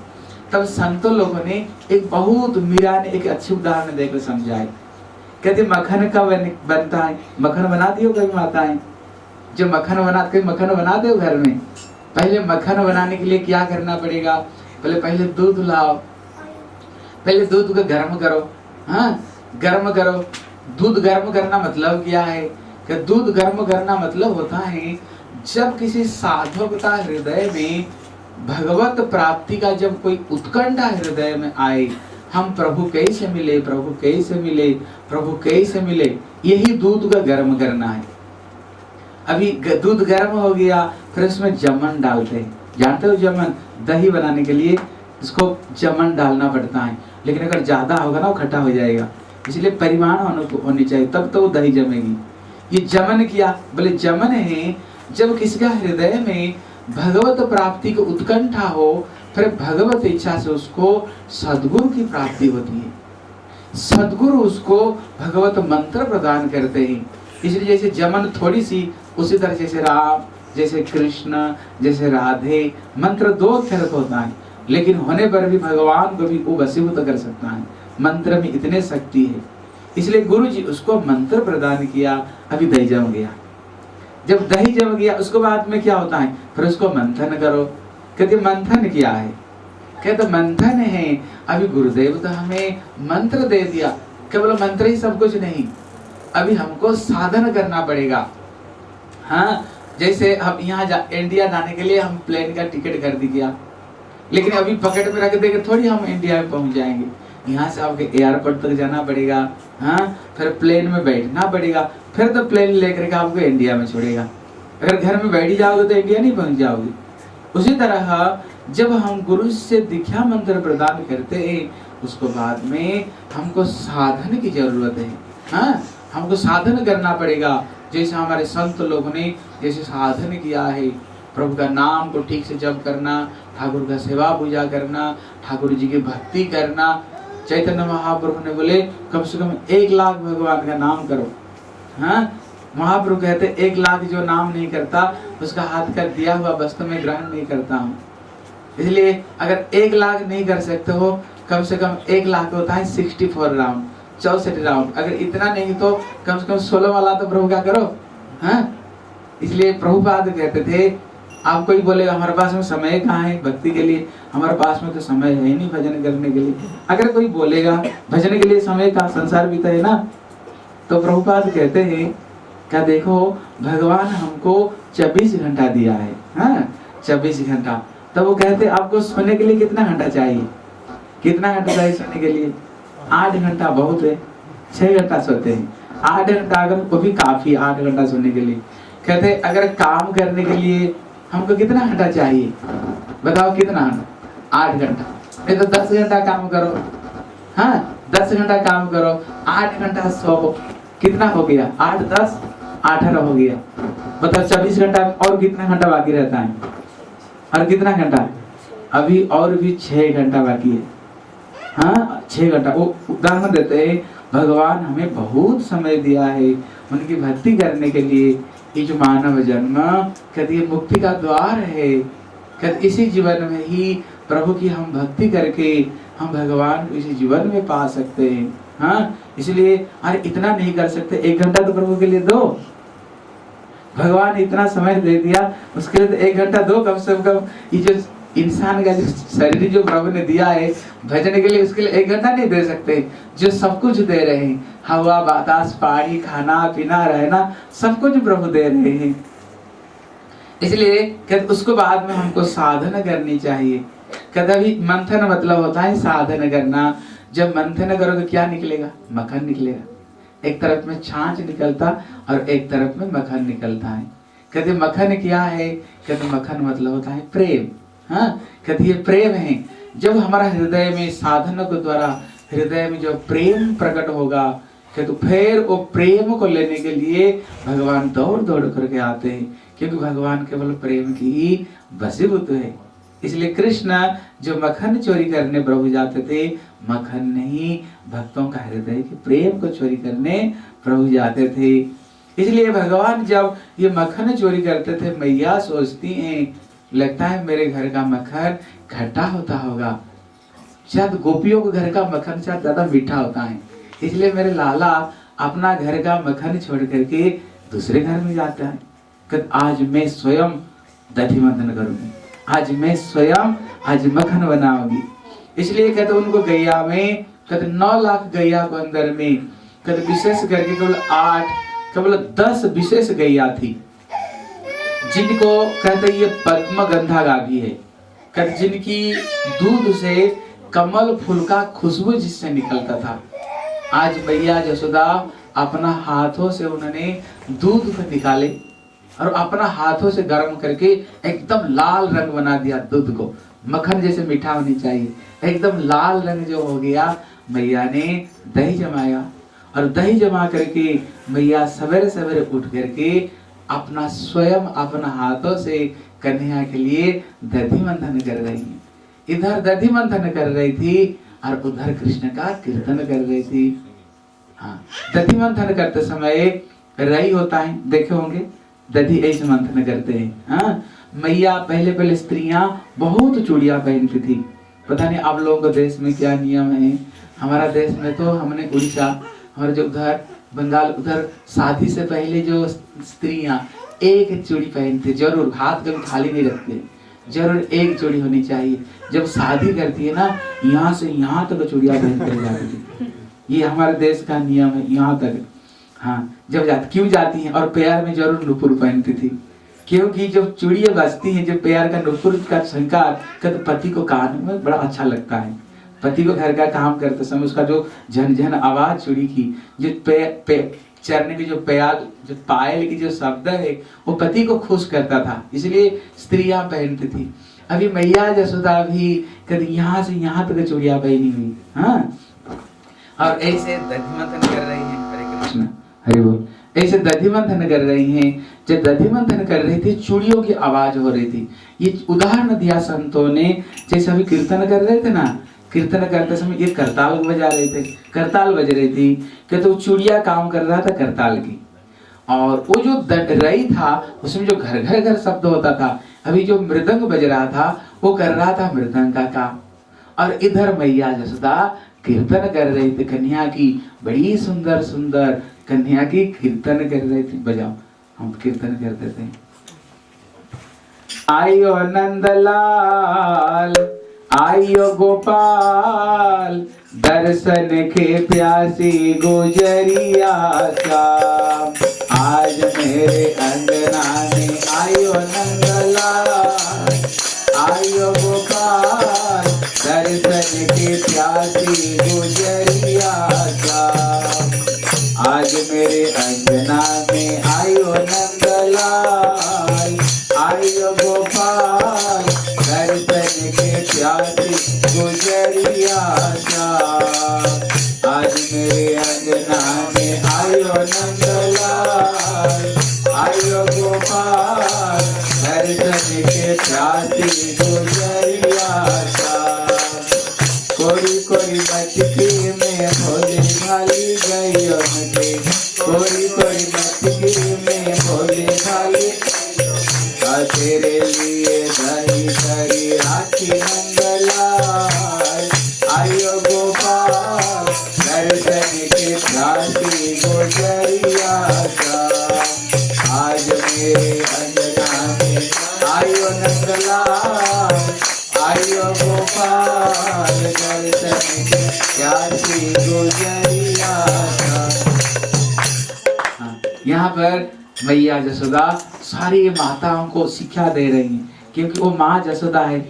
तब संतों लोगों ने एक बहुत, मीरा ने एक अच्छी उदाहरण देकर समझाए। कहते मक्खन कब बनता है? मक्खन बनाती हो कभी माताएं? जो मक्खन बनाते हो घर में, पहले मक्खन बनाने के लिए क्या करना पड़ेगा? पहले दूध लाओ, पहले दूध को गर्म करो। हाँ, गर्म करो। दूध गर्म करना मतलब क्या है? कि दूध गर्म करना मतलब होता है जब किसी साधक का हृदय में भगवत प्राप्ति का जब कोई उत्कंठा हृदय में आए, हम प्रभु कैसे मिले, प्रभु कैसे मिले, प्रभु कैसे मिले, यही दूध का गर्म करना है। अभी दूध गर्म हो गया, फिर उसमें जमन डालते हैं। जानते हो जमन? दही बनाने के लिए इसको जमन डालना पड़ता है, लेकिन अगर ज्यादा होगा ना वो खट्टा हो जाएगा। इसलिए परिमाण होनी चाहिए, तब तो वो दही जमेगी। ये जमन किया, बोले जमन है जब किसी का हृदय में भगवत प्राप्ति को उत्कंठा हो, फिर भगवत इच्छा से उसको सद्गुरु की प्राप्ति होती है। सद्गुरु उसको भगवत मंत्र प्रदान करते हैं। इसलिए जैसे जमन थोड़ी सी, उसी तरह जैसे राम, जैसे कृष्ण, जैसे राधे, मंत्र 2 तरह होता है, लेकिन होने पर भी भगवान को भी वो वशीभूत कर सकता है। मंत्र में इतने शक्ति है, इसलिए गुरु जी उसको मंत्र प्रदान किया। अभी दही जम गया, जब दही जम गया उसको बाद में क्या होता है? फिर उसको मंथन करो। कहते मंथन क्या है? कहते मंथन है, अभी गुरुदेव तो हमें मंत्र दे दिया, केवल मंत्र ही सब कुछ नहीं, अभी हमको साधन करना पड़ेगा। हाँ, जैसे हम यहाँ इंडिया जाने के लिए हम प्लेन का टिकट कर दिया, लेकिन अभी पॉकेट में रख देंगे थोड़ी हम इंडिया में पहुंच जाएंगे। यहाँ से आपके एयरपोर्ट तक जाना पड़ेगा। हाँ, फिर प्लेन में बैठना पड़ेगा, फिर तो प्लेन लेकर के आपको इंडिया में छोड़ेगा। अगर घर में बैठ जाओगे तो इंडिया नहीं पहुंच जाओगे। उसी तरह जब हम गुरु से दीक्षा मंत्र प्रदान करते हैं, उसको बाद में हमको साधन की जरूरत है। हाँ, हमको साधन करना पड़ेगा। जैसे हमारे संत लोगों ने जैसे साधन किया है, प्रभु का नाम को ठीक से जप करना, ठाकुर का सेवा पूजा करना, ठाकुर जी की भक्ति करना। चैतन्य महाप्रभु ने बोले कम से कम 1 लाख भगवान का नाम करो। हाँ, महाप्रभु कहते 1 लाख जो नाम नहीं करता उसका हाथ का दिया हुआ वस्तु में ग्रहण नहीं करता हूँ। इसलिए अगर 1 लाख नहीं कर सकते हो, कम से कम 1 लाख होता है 64 राउंड, 64 राउंड। अगर इतना नहीं तो कम से कम 16 वाला तो प्रभु का करो। हाँ, इसलिए प्रभुपाद कहते थे, आप कोई बोलेगा हमारे पास में समय कहाँ है भक्ति के लिए, हमारे पास में तो समय है नहीं भजन करने के लिए। अगर कोई बोलेगा भजन के लिए समय का संसार भी तो है ना, तो प्रभुपाद कहते हैं क्या, देखो भगवान हमको 24 घंटा दिया है। हाँ, 24 घंटा। तो वो कहते आपको सोने के लिए कितना घंटा चाहिए, कितना घंटा चाहिए सोने के लिए? 8 घंटा बहुत है, 6 घंटा सोते हैं। 8 घंटा अगर वो भी काफी, 8 घंटा सोने के लिए। कहते अगर काम करने के लिए हमको कितना घंटा चाहिए, बताओ कितना घंटा? 8 घंटा। नहीं तो 10 घंटा काम करो। हाँ, 10 घंटा काम करो, 8 घंटा सो, कितना हो गया? 8 10 18 हो गया। बताओ 24 घंटा और कितना घंटा बाकी रहता है? और कितना घंटा? अभी और भी 6 घंटा बाकी है। हाँ, 6 घंटा। वो उदाहरण देते हैं, भगवान हमें बहुत समय दिया है उनकी भक्ति करने के लिए। ये जो मानव जन्म कहते ये मुक्ति का द्वार है। कहते इसी जीवन में ही प्रभु की हम भक्ति करके हम भगवान को इसी जीवन में पा सकते हैं। हाँ, इसलिए अरे इतना नहीं कर सकते, 1 घंटा तो प्रभु के लिए दो। भगवान इतना समय दे दिया, उसके लिए तो 1 घंटा दो कम से कम। ये जो इंसान का जो शरीर जो प्रभु ने दिया है भजन के लिए, उसके लिए 1 घंटा नहीं दे सकते। जो सब कुछ दे रहे हैं, हवा बतास पानी खाना पीना रहना, सब कुछ प्रभु दे रहे हैं। इसलिए कहते उसको बाद में हमको साधना करनी चाहिए। कभी मंथन मतलब होता है साधन करना। जब मंथन करोगे क्या निकलेगा? मक्खन निकलेगा। एक तरफ में छाछ निकलता और एक तरफ में मक्खन निकलता है। कहते मक्खन क्या है? कहते मक्खन मतलब होता है प्रेम। हाँ, कहते ये प्रेम है। जब हमारा हृदय में साधन के द्वारा हृदय में जो प्रेम प्रकट होगा, कहते फिर वो प्रेम को लेने के लिए भगवान दौड़ दौड़ करके आते हैं, क्योंकि भगवान केवल प्रेम की ही वशीभूत है। इसलिए कृष्ण जो मक्खन चोरी करने प्रभु जाते थे, मक्खन नहीं भक्तों का हृदय के प्रेम को चोरी करने प्रभु जाते थे। इसलिए भगवान जब ये मक्खन चोरी करते थे, मैया सोचती हैं लगता है मेरे घर का मक्खन खट्टा होता होगा, शायद गोपियों के घर का मक्खन शायद ज्यादा मीठा होता है, इसलिए मेरे लाला अपना घर का मक्खन छोड़ करके दूसरे घर में जाता है। कहते आज मैं स्वयं दधि मंथन करूंगी, आज मैं स्वयं आज मक्खन बनाऊंगी। इसलिए कहते उनको गैया में कहते 9 लाख गैया को अंदर में कहते विशेष करके केवल 10 विशेष गैया थी, जिनको कहते ये पद्म गंधा गाभी है। कहते जिनकी दूध से कमल फूल का खुशबू जिससे निकलता था। आज मैया जसोदा अपना हाथों से उन्होंने दूध को निकाले और अपना हाथों से गर्म करके एकदम लाल रंग बना दिया दूध को। मक्खन जैसे मीठा होनी चाहिए, एकदम लाल रंग जो हो गया। मैया ने दही जमाया और दही जमा करके मैया सवेरे सवेरे उठ करके अपना स्वयं अपना हाथों से कन्हैया के लिए दधि मंथन कर रही है। इधर दधि मंथन कर रही थी और उधर कृष्ण का कीर्तन कर रही थी। हाँ, दधि मंथन करते समय रई होता है, देखे होंगे दधि ऐसे मंथन करते हैं। हाँ, मैया पहले स्त्रियां बहुत चूड़ियां पहनती थी। पता नहीं आप लोगों के देश में क्या नियम है। हमारा देश में तो हमने उड़ीसा, हमारे जो उधर बंगाल, उधर शादी से पहले जो स्त्रियां एक चूड़ी पहनती, जरूर हाथ कभी खाली नहीं रखते, जरूर एक चूड़ी होनी चाहिए। जब शादी करती है ना, यहाँ से यहाँ तक चूड़ियां पहन कर जाती थी। ये हमारे देश का नियम है, यहाँ तक। हाँ, जब क्यों जाती हैं? और पैर में जरूर नुपुर पहनती थी, क्योंकि जब चूड़ियां बजती हैं, जब पैर का नुपुर का झंकार तो पति को कान में बड़ा अच्छा लगता है। पति को घर का काम करते समय उसका जो झन आवाज चूड़ी की, जो चरने की जो पायल की जो शब्द है, वो पति को खुश करता था, इसलिए स्त्रियां पहनती थी। अभी मैया जसोदा भी कभी यहाँ से यहाँ तक चूड़िया पहनी हुई, हाँ, और ऐसे दधिमंथन कर रही हैं। हरे कृष्ण, हरि बोल। ऐसे दधिमंथन कर रही हैं। जब दधिमंथन कर रही थी, चूड़ियों की आवाज हो रही थी। ये उदाहरण दिया संतों ने, जैसे अभी कीर्तन कर रहे थे ना, कीर्तन करते समय ये करताल बजा रहे थे, करताल बज रही थी, कि तो चूड़िया काम कर रहा था करताल की। और वो जो रई था उसमें जो घर घर घर शब्द होता था, अभी जो मृदंग बज रहा था वो कर रहा था मृदंग का काम। और इधर मैया जसोदा कीर्तन कर रही थी, कन्या की बड़ी सुंदर सुंदर कन्या की कीर्तन कर रही थी। बजाओ, हम कीर्तन करते थे। आयो नंदलाल, आयो गोपाल, दर्शन के प्यासी गुजरिया श्याम। आज मेरे अंगना में आयो नंदलाल, आयो गोपाल, दर्शन के प्यासी गुजरिया श्याम। आज मेरे अंगना में आयो नंदलाल, आयो गोपाल, दर्शन के प्यासी गुजरिया श्याम। आज मेरे अंगना में आयो नंदलाल, आयो गोपाल, दर्शन के प्यासी गुजरिया श्याम। कोरी कोरी मटकी में भोले भाली गई उनके, कोरी कोरी मटकी में भोले भाली, तेरे लिए दही करी राखी नंदलाल, आयो गोपाल, दर्शन के प्यासी गुजरिया श्याम। आज मेरे अंगना में आयो नंदलाल, आयो गोपाल, दर्शन के प्यासी गुजरिया श्याम। यहाँ पर मैया जसोदा सारी माताओं को शिक्षा दे रही हैं, क्योंकि वो माँ जसोदा है,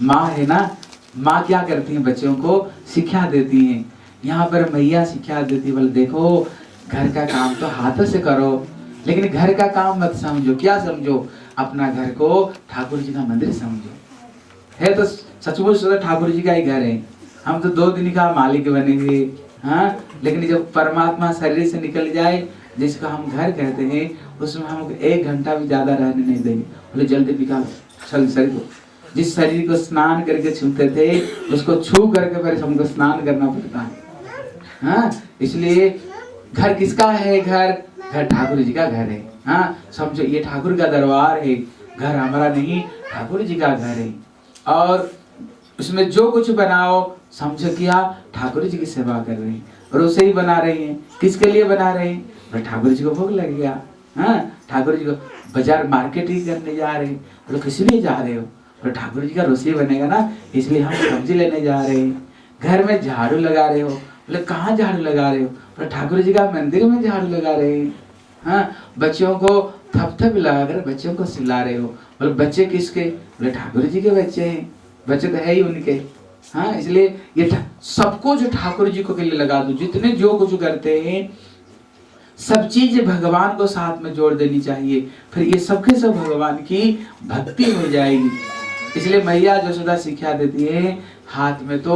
माँ है ना। माँ क्या करती हैं, बच्चों को शिक्षा देती हैं। यहाँ पर मैया शिक्षा देती है, बोले देखो घर का काम तो हाथों से करो, लेकिन घर का काम मत समझो। क्या समझो? अपना घर को ठाकुर जी का मंदिर समझो। है तो सचमुच ठाकुर जी का ही घर है। हम तो 2 दिन का मालिक बनेंगे, हाँ, लेकिन जब परमात्मा शरीर से निकल जाए, जिसको हम घर कहते हैं, उसमें हमको 1 घंटा भी ज्यादा रहने नहीं देंगे। बोले जल्दी निकालो शरीर को। जिस शरीर को स्नान करके छूते थे, उसको छू करके फिर हमको स्नान करना पड़ता है, हाँ। इसलिए घर किसका है? घर ठाकुर जी का घर है, हाँ। समझो ये ठाकुर का दरबार है, घर हमारा नहीं, ठाकुर जी का घर है। और उसमें जो कुछ बनाओ, समझो कि आप ठाकुर जी की सेवा कर रहे हैं। रसोई बना रहे हैं, किसके लिए बना रहे हैं? ठाकुर जी को भोग लग गया, हाँ। ठाकुर जी को बाजार मार्केटिंग करने जा रहे हैं। बोलो किस लिए जा रहे हो? बोले ठाकुर जी का रसोई बनेगा ना, इसलिए हम सब्जी लेने जा रहे हैं। घर में झाड़ू लगा रहे हो? बोले कहाँ झाड़ू लगा रहे हो? बोले ठाकुर जी का मंदिर में झाड़ू लगा रहे हैं, हाँ। बच्चों को थपथप लगाकर बच्चों को सिला रहे हो? बोले बच्चे किसके? बोले ठाकुर जी के बच्चे हैं, बच्चे तो है ही उनके, हाँ। इसलिए ये सबको जो ठाकुर जी को के लिए लगा दो। जितने जो कुछ करते हैं सब चीज भगवान को साथ में जोड़ देनी चाहिए, फिर ये सबके सब भगवान की भक्ति हो जाएगी। इसलिए मैया जसोदा शिक्षा देती है, हाथ में तो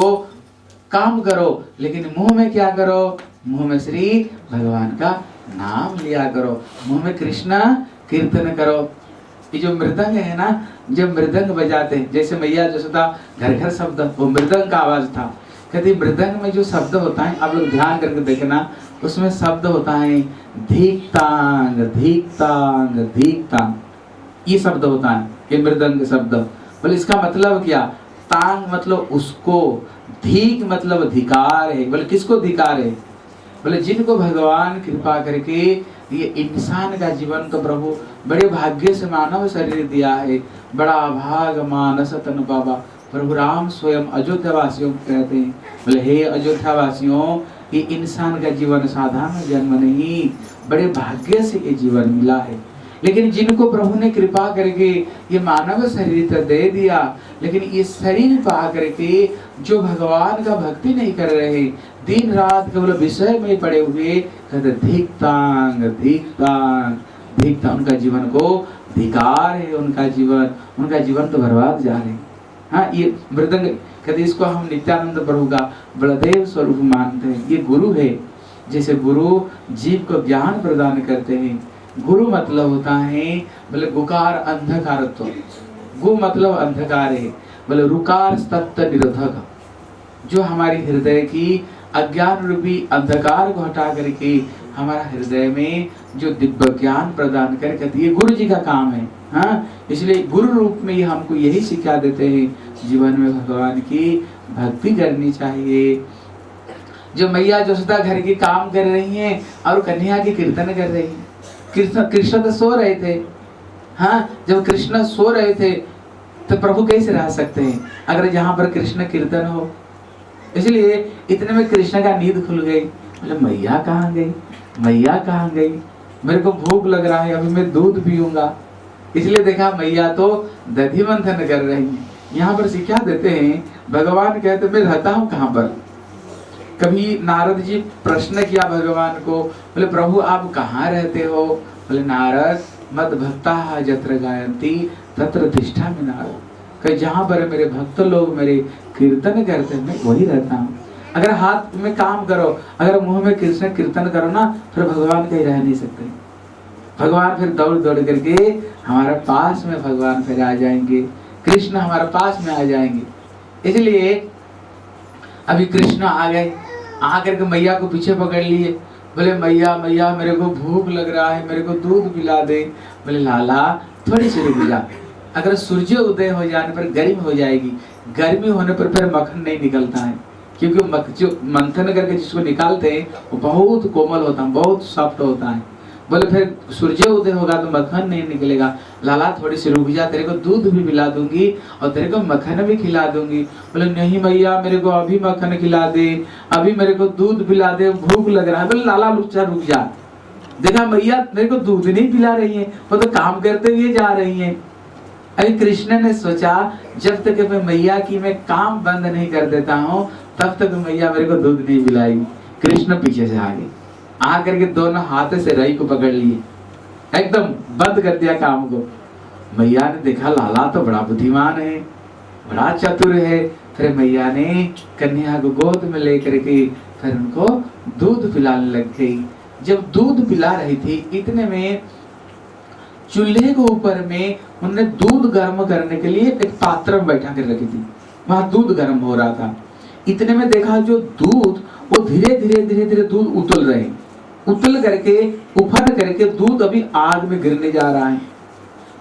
काम करो, लेकिन मुंह में क्या करो? मुंह में श्री भगवान का नाम लिया करो, मुंह में कृष्णा कीर्तन करो। ये जो मृदंग है ना, जब मृदंग बजाते, जैसे मैया जसोदा घर घर शब्द, वो मृदंग का आवाज था। कहती मृदंग में जो शब्द होता है, आप लोग ध्यान करके देखना, उसमें शब्द होता है धीक तांग धीक तांग धीक तांग, ये शब्द होता है, ये मृदंग शब्द। बोले इसका मतलब क्या? तांग मतलब उसको, धीक मतलब अधिकार है। बोले किसको अधिकार है? बोले जिनको भगवान कृपा करके ये इंसान का जीवन तो प्रभु बड़े भाग्य से मानव शरीर दिया है, बड़ा भाग मानस तन बाबा। प्रभु राम स्वयं अयोध्या वासियों को कहते हैं, बोले हे अयोध्या वासियों, ये इंसान का जीवन साधारण जन्म नहीं, बड़े भाग्य से ये जीवन मिला है। लेकिन जिनको प्रभु ने कृपा करके ये मानव शरीर तो दे दिया, लेकिन ये शरीर पा करके जो भगवान का भक्ति नहीं कर रहे, दिन रात केवल विषय में पड़े हुए, कहते धिक तांग धिक तांग धिक तांग। उनका जीवन को धिकार है, उनका जीवन तो बर्बाद जा रहे। हाँ, ये मृदंग कहते इसको हम नित्यानंद प्रभु का बलदेव स्वरूप मानते हैं। ये गुरु है। जैसे गुरु जीव को ज्ञान प्रदान करते हैं। गुरु मतलब होता है बोले गुकार अंधकारत्व। गु मतलब अंधकार है, बोले रुकार तत्व निरोधक, जो हमारी हृदय की अज्ञान रूपी अंधकार को हटा करके हमारा हृदय में जो दिव्य ज्ञान प्रदान करके, ये गुरु जी का काम है। हाँ, इसलिए गुरु रूप में हमको यही सिखा देते हैं जीवन में भगवान की भक्ति करनी चाहिए। जो मैया जसोदा घर की काम कर रही हैं और कन्हैया की कीर्तन कर रही है। कृष्ण तो सो रहे थे। हाँ, जब कृष्ण सो रहे थे तो प्रभु कैसे रह सकते हैं अगर जहाँ पर कृष्ण कीर्तन हो। इसलिए इतने में कृष्ण का नींद खुल गई। बोले मैया कहाँ गई, मैया कहाँ गई, मेरे को भूख लग रहा है, अभी मैं दूध पीऊंगा। इसलिए देखा मैया तो दधि मंथन कर रही है। यहाँ पर सिखा देते हैं, भगवान कहते मैं रहता हूँ कहाँ पर। कभी नारद जी प्रश्न किया भगवान को, बोले प्रभु आप कहाँ रहते हो। बोले नारद मद भक्ता जत्र गायंती तत्र तिष्ठा में नारद, कहीं जहाँ पर मेरे भक्त लोग मेरे कीर्तन करते हैं मैं वही रहता हूँ। अगर हाथ में काम करो, अगर मुंह में कृष्ण कीर्तन करो ना, फिर भगवान कहीं रह नहीं सकते। भगवान फिर दौड़ दौड़ करके हमारे पास में भगवान फिर आ जाएंगे, कृष्ण हमारे पास में आ जाएंगे। इसलिए अभी कृष्ण आ गए, आकर के मैया को पीछे पकड़ लिए। बोले मैया मैया मेरे को भूख लग रहा है, मेरे को दूध पिला दे। बोले लाला थोड़ी सी रुक जा, अगर सूर्य उदय हो जाने पर गर्मी हो जाएगी, गर्मी होने पर फिर मक्खन नहीं निकलता है, क्योंकि जो मंथन करके जिसको निकालते हैं वो बहुत कोमल होता है, बहुत सॉफ्ट होता है। बोले फिर सूर्य उदय होगा तो मक्खन नहीं निकलेगा। लाला थोड़ी सी रुक जा, तेरे को दूध भी पिला दूंगी और तेरे को मक्खन भी खिला दूंगी। बोले नहीं मैया मेरे को अभी मक्खन खिला दे, अभी मेरे को दूध पिला दे, भूख लग रहा है। बोले लाला रुक जा। देखा मैया मेरे को दूध नहीं पिला रही है, वो तो काम करते हुए जा रही है। अभी कृष्ण ने सोचा जब तक मैं मैया की मैं काम बंद नहीं कर देता हूँ तब तक मैया मेरे को दूध नहीं पिलाएगी। कृष्ण पीछे से आ गए, आकर के दोनों हाथ से रही को पकड़ लिए, एकदम बंद कर दिया काम को। मैया ने देखा लाला तो बड़ा बुद्धिमान है, बड़ा चतुर है। फिर मैया ने कन्हैया को गोद में लेकर के फिर उनको दूध पिलाने लग गई। जब दूध पिला रही थी इतने में चूल्हे के ऊपर में उन्होंने दूध गर्म करने के लिए एक पात्र में बैठा कर रखी थी, वहां दूध गर्म हो रहा था। इतने में देखा जो दूध वो धीरे धीरे दूध उतल रहे, उतल करके उफन करके दूध अभी आग में गिरने जा रहा है।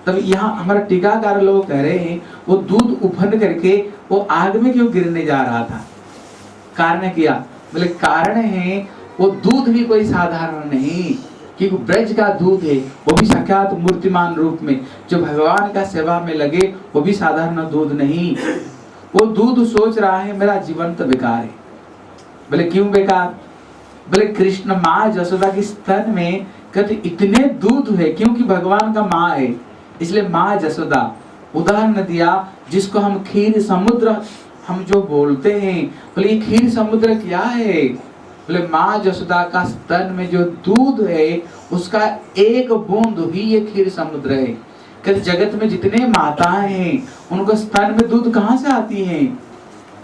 तब यहाँ हमारा टीकाकार लोग कह रहे हैं वो दूध उफन करके वो आग में क्यों गिरने जा रहा था, कारण क्या। बोले कारण है वो दूध भी कोई साधारण नहीं, क्योंकि ब्रज का दूध है, वो भी साक्षात मूर्तिमान रूप में जो भगवान का सेवा में लगे, वो भी साधारण दूध नहीं। वो दूध सोच रहा है मेरा जीवन तो बेकार है। बोले क्यों बेकार। बोले कृष्ण माँ जसोदा की स्तन में कहते इतने दूध है, क्योंकि भगवान का माँ है इसलिए माँ जसोदा। उदाहरण दिया जिसको हम क्षीर समुद्र हम जो बोलते हैं, बोले ये क्षीर समुद्र क्या है। बोले माँ जसोदा का स्तन में जो दूध है उसका एक बूंद ही ये क्षीर समुद्र है। कहते जगत में जितने माताएं हैं उनको स्तन में दूध कहाँ से आती है,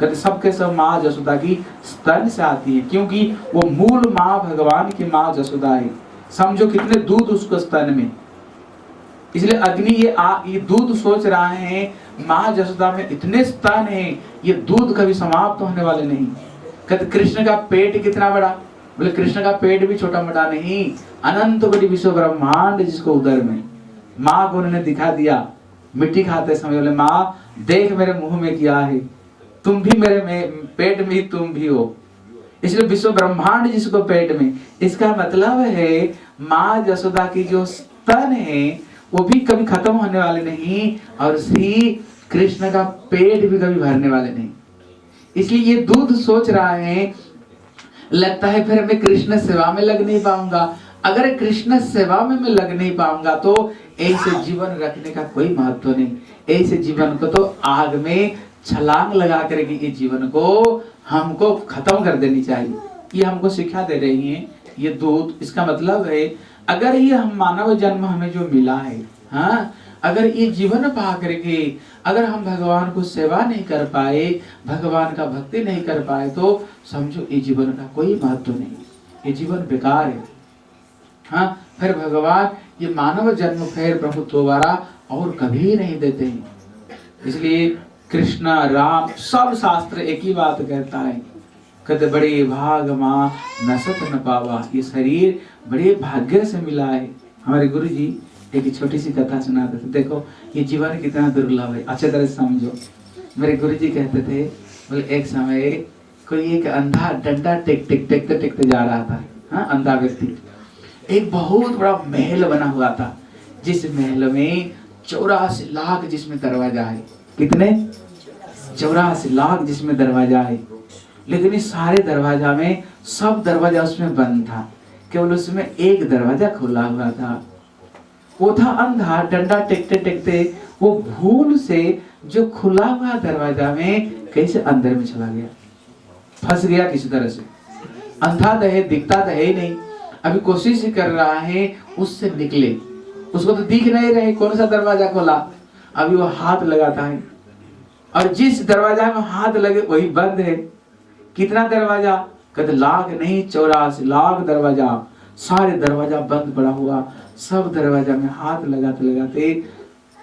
कहते सबके सब माँ जसोदा की स्तन से आती है, क्योंकि वो मूल माँ भगवान की माँ जसोदा है। समझो कितने दूध उसको स्तन में। इसलिए अग्नि ये दूध सोच रहा है माँ जसोदा में इतने स्तन है, ये दूध कभी समाप्त होने वाले नहीं। कहते कृष्ण का पेट कितना बड़ा। बोले कृष्ण का पेट भी छोटा मोटा नहीं, अनंत कोटि विश्व ब्रह्मांड जिसको उदर में। माँ को उन्होंने दिखा दिया मिट्टी खाते समय। बोले माँ देख मेरे मुंह में क्या है, तुम भी मेरे में पेट में ही तुम भी हो। इसलिए विश्व ब्रह्मांड जिसको पेट में, इसका मतलब है माँ जसोदा की जो स्तन है वो भी कभी खत्म होने वाले नहीं, और श्री कृष्ण का पेट भी कभी भरने वाले नहीं। इसलिए ये दूध सोच रहा है, लगता है फिर मैं कृष्ण सेवा में लग नहीं पाऊंगा। अगर कृष्ण सेवा में मैं लग नहीं पाऊंगा तो ऐसे जीवन रखने का कोई महत्व नहीं। ऐसे जीवन को तो आग में छलांग लगा करके ये जीवन को हमको खत्म कर देनी चाहिए। ये हमको सिखा दे रही है ये दूध। इसका मतलब है अगर ये हम मानव जन्म हमें जो मिला है, हाँ, अगर ये जीवन पा करके अगर हम भगवान को सेवा नहीं कर पाए, भगवान का भक्ति नहीं कर पाए, तो समझो ये जीवन का कोई महत्व नहीं, ये जीवन बेकार है। हाँ, फिर भगवान ये मानव जन्म फिर प्रभु दोबारा और कभी नहीं देते हैं। इसलिए कृष्ण राम सब शास्त्र एक ही बात कहता है, कहते बड़े भाग माँ नसत न पावा, ये शरीर बड़े भाग्य से मिला है। हमारे गुरु जी एक छोटी सी कथा सुनाते थे, देखो ये जीवन कितना दुर्लभ है, अच्छे तरह से समझो। मेरे गुरु जी कहते थे, बोले एक समय कोई एक अंधा डंडा टेकते जा रहा था। हाँ, अंधा व्यक्ति, एक बहुत बड़ा महल बना हुआ था, जिस महल में 84 लाख जिसमें दरवाजा है। कितने? 84 लाख जिसमें दरवाजा है। लेकिन इस सारे दरवाजा में सब दरवाजा उसमें बंद था, केवल उसमें एक दरवाजा खुला हुआ था। वो था अंधा, डंडा टेकते वो भूल से जो खुला हुआ दरवाजा में कैसे अंदर में चला गया, फंस गया किसी तरह से। अंधा तो है, दिखता तो है ही नहीं, अभी कोशिश कर रहा है उससे निकले, उसको तो दिख नहीं रहे कौन सा दरवाजा खोला। अभी वो हाथ लगाता है और जिस दरवाजा में हाथ लगे वही बंद है। कितना दरवाजा? कहते लाख नहीं 84 लाख दरवाजा, सारे दरवाजा बंद पड़ा हुआ। सब दरवाजा में हाथ लगाते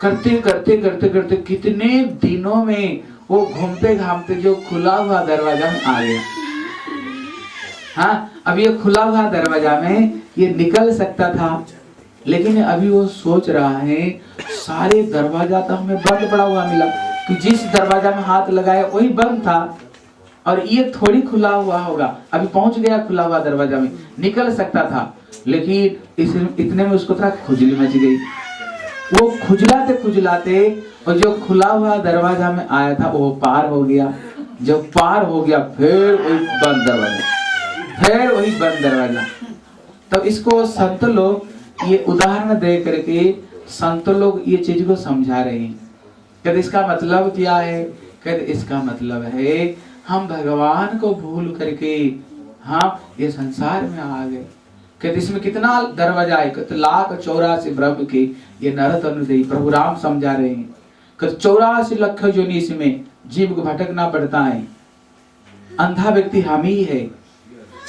करते कितने दिनों में वो घूमते घामते जो खुला हुआ दरवाजा में आ गया। हाँ, अब ये खुला हुआ दरवाजा में ये निकल सकता था, लेकिन अभी वो सोच रहा है सारे दरवाजा तो हमें बंद पड़ा हुआ मिला, कि जिस दरवाजा में हाथ लगाया वही बंद था और ये थोड़ी खुला हुआ होगा। अभी पहुंच गया खुला हुआ दरवाजा में, निकल सकता था, लेकिन इतने में उसको थोड़ा खुजली मच गई। वो खुजलाते और जो खुला हुआ दरवाजा में आया था वो पार हो गया। जब पार हो गया फिर वही बंद दरवाजा, तब इसको संत लोग ये उदाहरण दे करके संत लोग ये चीज को समझा रहे हैं। कहते इसका मतलब क्या है? कहते इसका मतलब है हम भगवान को भूल करके हाँ ये संसार में आ गए। कहते इसमें कितना दरवाजा है? कहते लाख 84 ब्रह्म के ये नर तनु प्रभु राम समझा रहे हैं। कहते 84 लाख योनि इसमें जीव को भटकना पड़ता है। अंधा व्यक्ति हम ही है,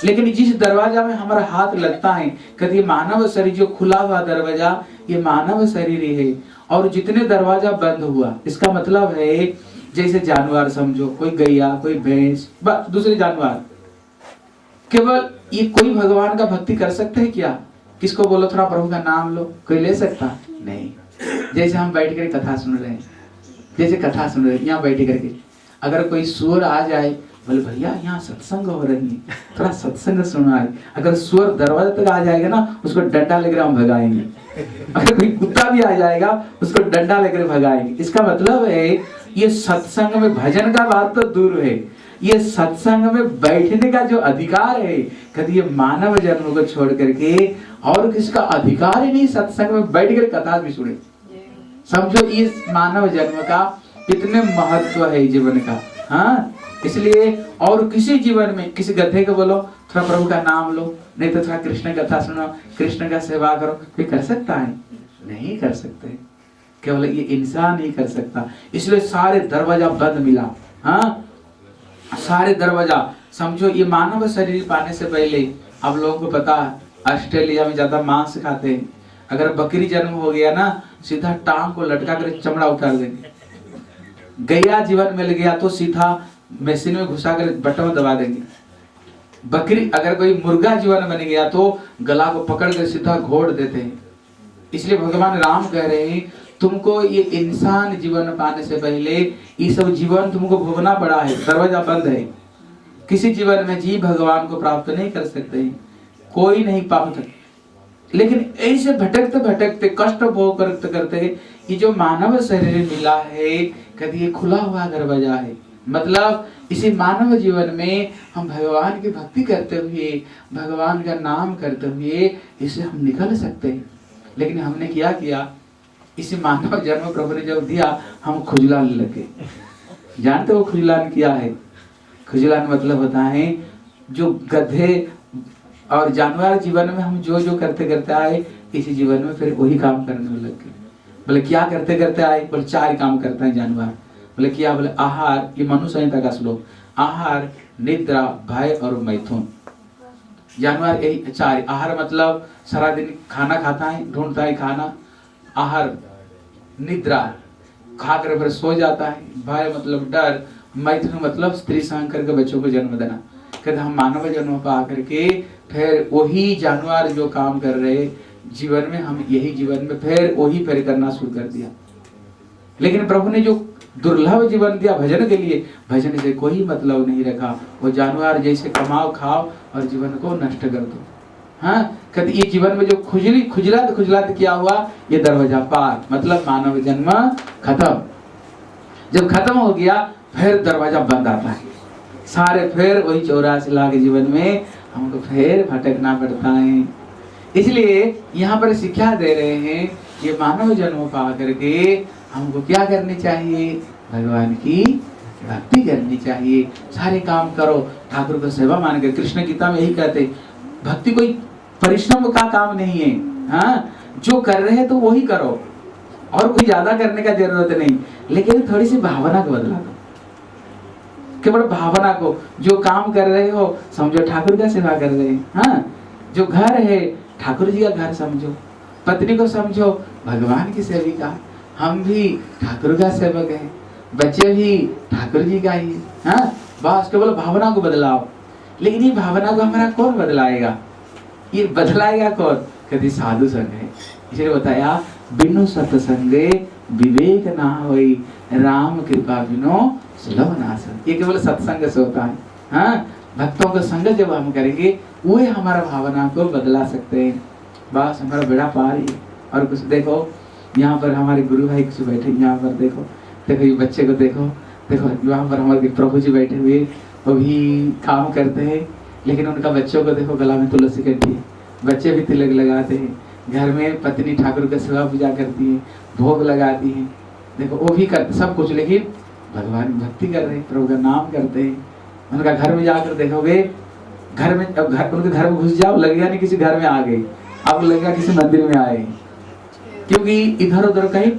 लेकिन जिस दरवाजा में हमारा हाथ लगता है, कहते ये मानव शरीर जो खुला हुआ दरवाजा ये मानव शरीर ही है। और जितने दरवाजा बंद हुआ, इसका मतलब है जैसे जानवर समझो, कोई गैया, कोई भैंस, दूसरे जानवर, केवल ये कोई भगवान का भक्ति कर सकते हैं क्या? किसको बोलो थोड़ा प्रभु का नाम लो, कोई ले सकता? नहीं। जैसे हम बैठ कर कथा सुन रहे हैं, यहाँ बैठ करके अगर कोई सुअर आ जाए, बोले भैया यहाँ सत्संग हो रही है, थोड़ा सत्संग सुना है, अगर सुअर दरवाजे तक आ जाएगा ना, उसको डंडा लेकर हम भगाएंगे। अगर कोई कुत्ता भी आ जाएगा उसको डंडा लेकर भगाएंगे। इसका मतलब है ये सत्संग में, भजन का बात तो दूर है, ये सत्संग में बैठने का जो अधिकार है, कहते ये मानव जन्म को छोड़ करके और किसका अधिकार ही नहीं सत्संग में बैठ कर कथा भी सुने। समझो इस मानव जन्म का कितने महत्व है जीवन का। हाँ, इसलिए और किसी जीवन में किसी गधे को बोलो थोड़ा प्रभु का नाम लो, नहीं तो थोड़ा कृष्ण कथा सुनो, कृष्ण का सेवा करो, कोई कर सकता है? नहीं कर सकते, केवल ये इंसान ही कर सकता। इसलिए सारे दरवाजा बंद मिला। हाँ, सारे दरवाजा। समझो ये मानव शरीर पाने से पहले आप लोगों को पता है ऑस्ट्रेलिया में ज्यादा मांस खाते हैं। अगर बकरी जन्म हो गया ना, सीधा टांग को लटका कर चमड़ा उतार देंगे। गैया जीवन मिल गया तो सीधा मशीन में घुसा कर बटन दबा देंगे। बकरी, अगर कोई मुर्गा जीवन बन गया तो गला को पकड़ कर सीधा घोड़ देते हैं। इसलिए भगवान राम कह रहे हैं तुमको ये इंसान जीवन पाने से पहले ये सब जीवन तुमको भोगना पड़ा है, दरवाजा बंद है। किसी जीवन में जीव भगवान को प्राप्त नहीं कर सकते, कोई नहीं प्राप्त। लेकिन ऐसे भटकते भटकते कष्ट भोग करते करते ये जो मानव शरीर मिला है, कभी ये खुला हुआ दरवाजा है। मतलब इसी मानव जीवन में हम भगवान की भक्ति करते हुए, भगवान का नाम करते हुए इसे हम निकल सकते हैं। लेकिन हमने क्या किया? इसी मानव जन्म प्रभु ने जब दिया, हम खुजलान लगे। जानते हो खुजलान क्या है? खुजलान मतलब होता है जो गधे और जानवर जीवन में हम जो जो करते करते आए, इसी जीवन में फिर वही काम करने में लग गए। बोले क्या करते करते आए? बोले 4 काम करता है जानवर। बोले क्या? बोले आहार, ये मनु संहिता का श्लोक, आहार, निद्रा, भय और मैथुन। जानवर यही 4। आहार मतलब सारा दिन खाना खाता है, ढूंढता है खाना। आहार, निद्रा, खाकर फिर सो जाता है। भय मतलब डर। मैथुन मतलब स्त्री संग करके बच्चों को जन्म देना। कहते हम मानव जन्म पा करके फिर वही जानवर जो काम कर रहे जीवन में, हम यही जीवन में फिर वही फिर करना शुरू कर दिया। लेकिन प्रभु ने जो दुर्लभ जीवन दिया भजन के लिए, भजन से कोई मतलब नहीं रखा। वो जानवर जैसे कमाओ खाओ और जीवन को नष्ट कर दो। हाँ, कहते ये जीवन में जो खुजलात क्या हुआ, ये दरवाजा पार, मतलब मानव जन्म खत्म। जब खत्म हो गया फिर दरवाजा बंद आता है। सारे फिर वही 84 लाख जीवन में हमको फिर भटकना पड़ता है। इसलिए यहाँ पर शिक्षा दे रहे हैं, ये मानव जन्म पा करके हमको क्या करनी चाहिए? भगवान की भक्ति करनी चाहिए। सारे काम करो ठाकुर को सेवा मान कर। कृष्ण गीता में यही कहते, भक्ति कोई परिश्रम का काम नहीं है। हाँ, जो कर रहे हैं तो वही करो, और कोई ज्यादा करने का जरूरत नहीं, लेकिन थोड़ी सी भावना को बदला दो। केवल भावना को, जो काम कर रहे हो समझो ठाकुर का सेवा कर रहे हैं। हाँ, जो घर है ठाकुर जी का घर समझो, पत्नी को समझो भगवान की सेविका। हम भी ठाकुर का सेवक है, बच्चे भी ठाकुर जी का ही। हाँ, बस केवल भावना को बदलाओ। लेकिन ये भावना को हमारा कौन बदलाएगा? ये बदलाएगा कौन? कभी साधु संग है। इसलिए बताया, बिनु सत्संगे विवेक ना होई, राम कृपा बिनो सुलभ नासन। ये केवल सत्संग से होता है। हाँ, भक्तों का संग जब हम करेंगे वे हमारा भावना को बदला सकते हैं। बस हमारा बेड़ा पार ही। और कुछ देखो, यहाँ पर हमारे गुरु भाई कुछ बैठे, यहाँ पर देखो देखो ये बच्चे को देखो, यहाँ पर हमारे प्रभु जी बैठे हुए, वो भी काम करते हैं। लेकिन उनका बच्चों को देखो, गला में तुलसी कटी है, बच्चे भी तिलक लगाते हैं। घर में पत्नी ठाकुर का सेवा पूजा करती है, भोग लगाती है। देखो वो भी करते सब कुछ, लेकिन भगवान भक्ति कर रहे हैं, प्रभु का नाम करते हैं। उनका घर में जाकर देखोगे, घर में अब उनके घर में घुस जाओ, लगेगा नहीं किसी घर में आ गई, अब लगेगा किसी मंदिर में आए। क्योंकि इधर उधर कहीं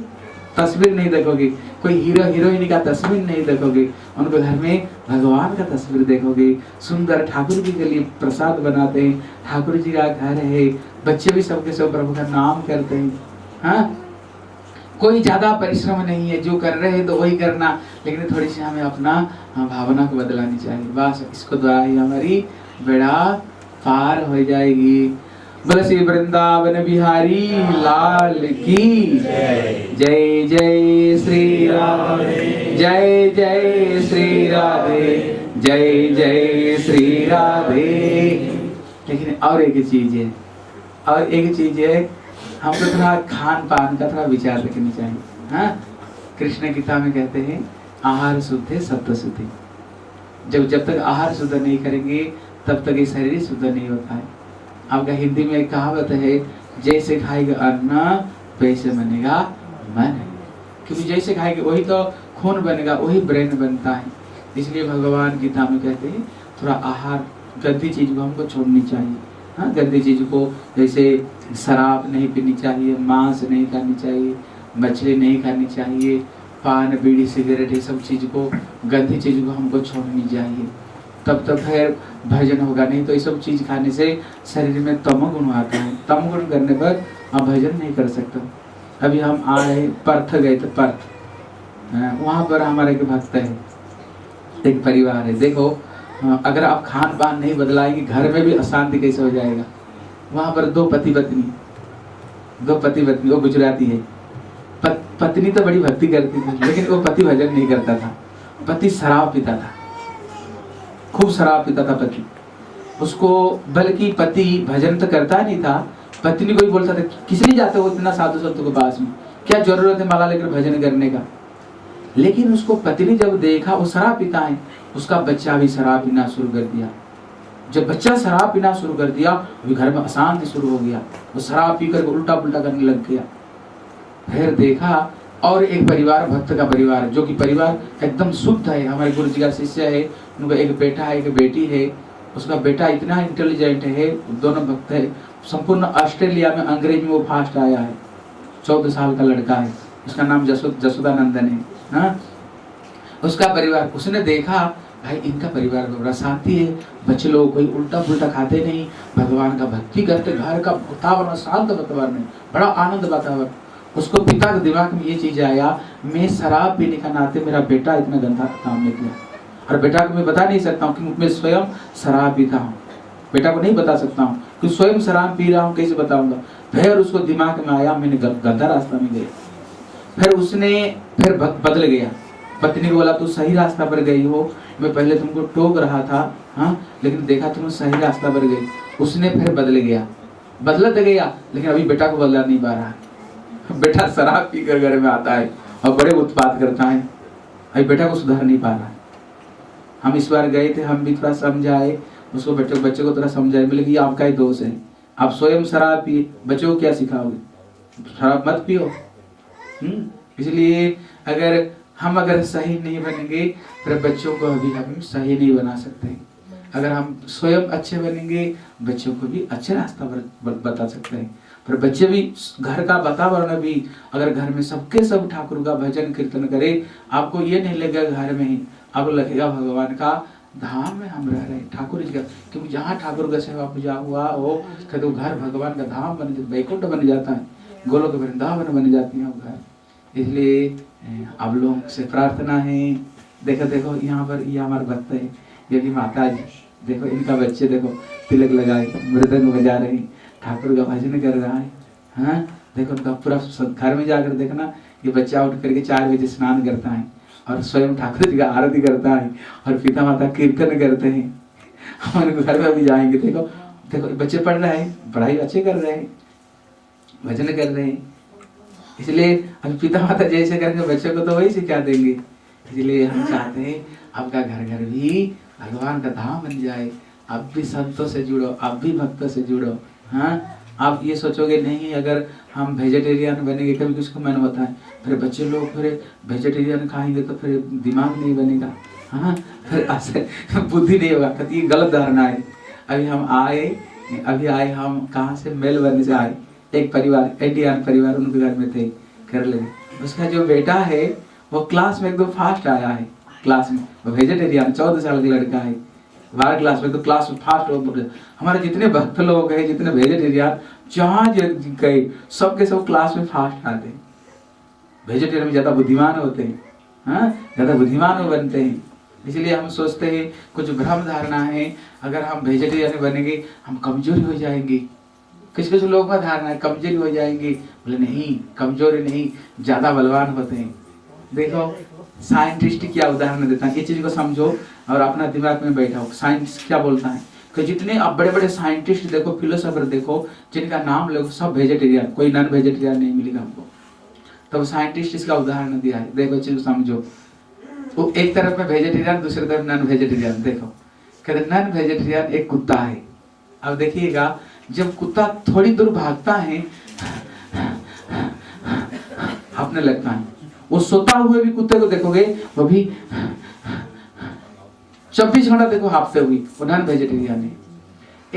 तस्वीर नहीं देखोगे, कोई हीरो हीरोइन का तस्वीर नहीं देखोगे, उनके घर में भगवान का तस्वीर देखोगे। सुंदर ठाकुर जी के लिए प्रसाद बनाते हैं, ठाकुर जी का घर है, बच्चे भी सबके सब प्रभु का नाम करते हैं। हाँ, कोई ज्यादा परिश्रम नहीं है, जो कर रहे हैं तो वही करना, लेकिन थोड़ी सी हमें अपना भावना को बदलानी चाहिए। बस इसको द्वारा ही हमारी बेड़ा पार हो जाएगी। बोले श्री वृंदावन बिहारी लाल की जय। जय श्री राधे, जय जय श्री राधे, जय जय श्री राधे। लेकिन और एक चीज है, और एक चीज है, हमको थोड़ा खान पान का थोड़ा विचार रखनी चाहिए। हाँ, कृष्ण गीता में कहते हैं, आहार शुद्ध है सत्व शुद्ध है। जब तक आहार शुद्ध नहीं करेंगे तब तक ये शरीर शुद्ध नहीं होता है। आपका हिंदी में एक कहावत है, जैसे खाएगा अन्न वैसे बनेगा मन। क्योंकि जैसे खाएंगे वही तो खून बनेगा, वही ब्रेन बनता है। इसलिए भगवान गीता में कहते हैं, थोड़ा आहार, गंदी चीज को हमको छोड़नी चाहिए। हाँ, गंदी चीज को, जैसे शराब नहीं पीनी चाहिए, मांस नहीं खानी चाहिए, मछली नहीं खानी चाहिए, पान बीड़ी सिगरेट, ये सब चीज को, गंदी चीज को हमको छोड़नी चाहिए। तब तक फिर भजन होगा। नहीं तो ये सब चीज खाने से शरीर में तमोगुण आता है, तमोगुण करने पर आप भजन नहीं कर सकते। अभी हम आए पर्थ गए थे, पर्थ, वहां पर हमारे एक भक्त है, एक परिवार है। देखो, अगर आप खान पान नहीं बदलाएंगे, घर में भी अशांति कैसे हो जाएगा। वहां पर दो पति पत्नी, वो गुजराती है। पत्नी तो बड़ी भक्ति करती थी, लेकिन वो पति भजन नहीं करता था। पति शराब पीता था, खूब शराब पीता था पति। उसको, बल्कि पति भजन तो करता नहीं था, पत्नी को ही बोलता था, किस लिए जाते हो इतना साधु संतों के पास में, क्या जरूरत है माला लेकर भजन करने का। लेकिन उसको पत्नी जब देखा वो शराब पीता है, उसका बच्चा भी शराब पीना शुरू कर दिया। जब बच्चा शराब पीना शुरू कर दिया, घर में अशांति शुरू हो गया। वो शराब पीकर उल्टा पुल्टा करने लग गया। फिर देखा, और एक परिवार, भक्त का परिवार, जो कि परिवार एकदम शुद्ध है, हमारे गुरु जी का शिष्य है, उनका एक बेटा है, एक बेटी है। उसका बेटा इतना इंटेलिजेंट है, दोनों भक्त है। संपूर्ण ऑस्ट्रेलिया में अंग्रेज में वो फास्ट आया है, 14 साल का लड़का है। उसका नाम जसोदानंदन है। हाँ, उसका परिवार, उसने देखा भाई इनका परिवार में बड़ा शांति है, बच्चे लोग कोई उल्टा पुल्टा खाते नहीं, भगवान का भक्ति करते, घर का वातावरण शांत वातावरण है, बड़ा आनंद वातावरण। उसको पिता के दिमाग में ये चीज आया, मैं शराब पीने का नाते मेरा बेटा इतना गंदा काम नहीं किया, और बेटा को मैं बता नहीं सकता हूँ कि मैं स्वयं शराब पीता हूँ, बेटा को नहीं बता सकता हूँ कि स्वयं शराब पी रहा हूँ, कैसे बताऊंगा। फिर उसको दिमाग में आया मैंने गंदा रास्ता में गया। फिर उसने फिर बदल गया, पत्नी को बोला तू सही रास्ता पर गई हो, मैं पहले तुमको टोक रहा था, हाँ, लेकिन देखा तुम सही रास्ता पर गई। उसने फिर बदल गया, बदलत गया, लेकिन अभी बेटा को बदला नहीं पा रहा। बेटा शराब पीकर घर में आता है और बड़े उत्पात करता है, अभी बेटा को सुधार नहीं पा रहा है। हम इस बार गए थे, हम भी थोड़ा समझाए उसको, बच्चे को थोड़ा समझाए, बोले कि आपका ही दोष है, आप स्वयं शराब पिए, बच्चों को क्या सिखाओगे, शराब मत पियो। इसलिए अगर सही नहीं बनेंगे फिर बच्चों को अभी हम सही नहीं बना सकते। अगर हम स्वयं अच्छे बनेंगे बच्चों को भी अच्छे रास्ता पर बता सकते हैं। पर बच्चे भी, घर का वातावरण भी, अगर घर में सबके सब ठाकुर का भजन कीर्तन करे, आपको ये नहीं लगेगा घर में ही, आपको लगेगा भगवान का धाम में हम रह रहे हैं, ठाकुर जी का। क्योंकि जहाँ ठाकुर का सेवा पूजा हुआ हो तो घर भगवान का धाम बन जाता, वैकुंठ बन जाता है, गोलोक वृंदावन बन जाती है घर। इसलिए आप लोग से प्रार्थना है, देखो यहाँ पर ये हमारे भक्त है, ये भी माता जी, देखो इनका बच्चे देखो तिलक लगाए, मृदंग बजा रहे, ठाकुर का भजन कर रहा है। हाँ, देखो उनका पूरा घर में जाकर देखना, ये बच्चा उठ करके 4 बजे स्नान करता है और स्वयं ठाकुर जी का आरती करता है और पिता माता कीर्तन करते हैं। हमारे घर में भी जाएंगे, देखो बच्चे पढ़ रहे हैं, पढ़ाई अच्छे कर रहे हैं, भजन कर रहे हैं। इसलिए हम पिता माता जैसे करेंगे बच्चों को तो वही सिखा देंगे। इसलिए हम चाहते हैं आपका घर घर भी भगवान का धाम बन जाए, आप भी संतों से जुड़ो, आप भी भक्तों से जुड़ो। हाँ, आप ये सोचोगे नहीं अगर हम वेजिटेरियन बनेंगे, कभी किसको मन होता है, फिर बच्चे लोग फिर वेजिटेरियन खाएंगे तो फिर दिमाग नहीं बनेगा, हाँ, फिर ऐसे बुद्धि नहीं होगा, ये गलत धारणा है। अभी आए हम कहाँ से, मेलबर्न से आए, एक परिवार इंडियन परिवार उनके घर में थे, कर लगे। उसका जो बेटा है वो क्लास में एकदम फास्ट आया है, क्लास में वो वेजिटेरियन 14 साल का लड़का है, 12 क्लास में, तो क्लास में फास्ट हो। हमारे जितने भक्त लोग हैं, जितने वेजिटेरियन जहाँ गए सबके सब क्लास में फास्ट आते हैं। वेजिटेरियन में ज्यादा बुद्धिमान होते हैं, हाँ, ज्यादा बुद्धिमान बनते हैं। इसलिए हम सोचते हैं कुछ भ्रम धारणा है, अगर हम वेजिटेरियन बनेंगे हम कमजोरी हो जाएंगे। किस लोगों का धारणा है कमजोरी हो जाएंगे, बोले नहीं, कमजोरी नहीं, ज्यादा बलवान होते हैं। देखो साइंटिस्ट क्या उदाहरण देता है, ये चीज को समझो और अपना दिमाग में बैठाओ। साइंस क्या बोलता है कि जितने अब बड़े बड़े साइंटिस्ट देखो, फिलोसोफर देखो, जिनका नाम लोग सब वेजिटेरियन, कोई नॉन वेजिटेरियन नहीं मिलेगा हमको। तो साइंटिस्ट इसका उदाहरण दिया है, देखो चीज समझो। वो एक तरफ में वेजिटेरियन, दूसरी तरफ नॉन वेजिटेरियन। देखो कहते नॉन वेजिटेरियन एक कुत्ता है। अब देखिएगा जब कुत्ता थोड़ी दूर भागता है अपने लगता है, वो सोता हुए भी कुत्ते को देखोगे वो भी 24 घंटा देखो हाफते हुए, वो नॉन वेजिटेरियन है।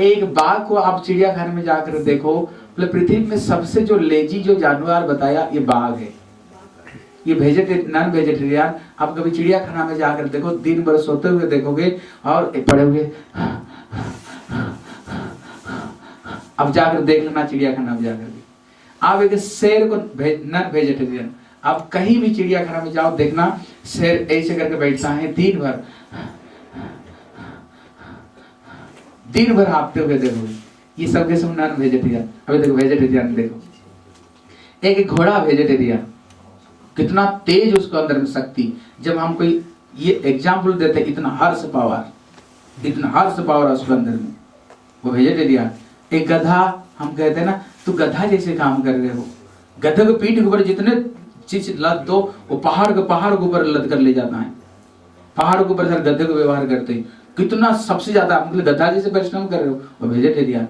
एक बाघ को आप चिड़ियाघर में जाकर देखो, बोले पृथ्वी में सबसे जो लेजी जो जानवर बताया ये बाघ है। ये नॉन वेजिटेरियन आप कभी चिड़ियाखाना में जाकर देखो, दिन भर सोते हुए देखोगे और पड़े हुए। अब जाकर देख लेना चिड़ियाखाना में जाकर, आप एक शेर को नॉन वेजिटेरियन, आप कहीं भी चिड़ियाखाना में जाओ देखना, शेर ऐसे करके बैठता है दिन भर हाँफते हुए देखोगे। ये सब के सब नॉन वेजिटेरियन। अभी देखो वेजिटेरियन देखो, एक घोड़ा वेजिटेरियन, कितना तेज उसके अंदर में शक्ति। जब हम कोई ये एग्जाम्पल देते इतना हर्ष पावर उसके अंदर में, वो वेजिटेरियन। एक गधा, हम कहते हैं ना तू गधा जैसे काम कर रहे हो, गधे को पीठ के ऊपर जितने चीज लद दो वो पहाड़ के ऊपर लद कर ले जाता है, पहाड़ के ऊपर गधे को व्यवहार करते हैं, कितना सबसे ज्यादा मतलब गधा जैसे परिश्रम कर रहे हो, वो वेजिटेरियन।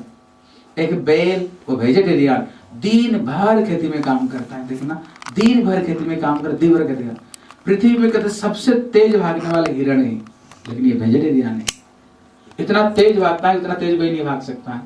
एक बैल, वो वेजिटेरियन, दिन भर खेती में काम करता है, देखना दिन भर खेती में काम कर, दिन भर खेती। पृथ्वी में कहते सबसे तेज भागने वाले हिरण है, लेकिन ये वेजिटेरियन है। इतना तेज भागता है, इतना तेज कोई नहीं भाग सकता है।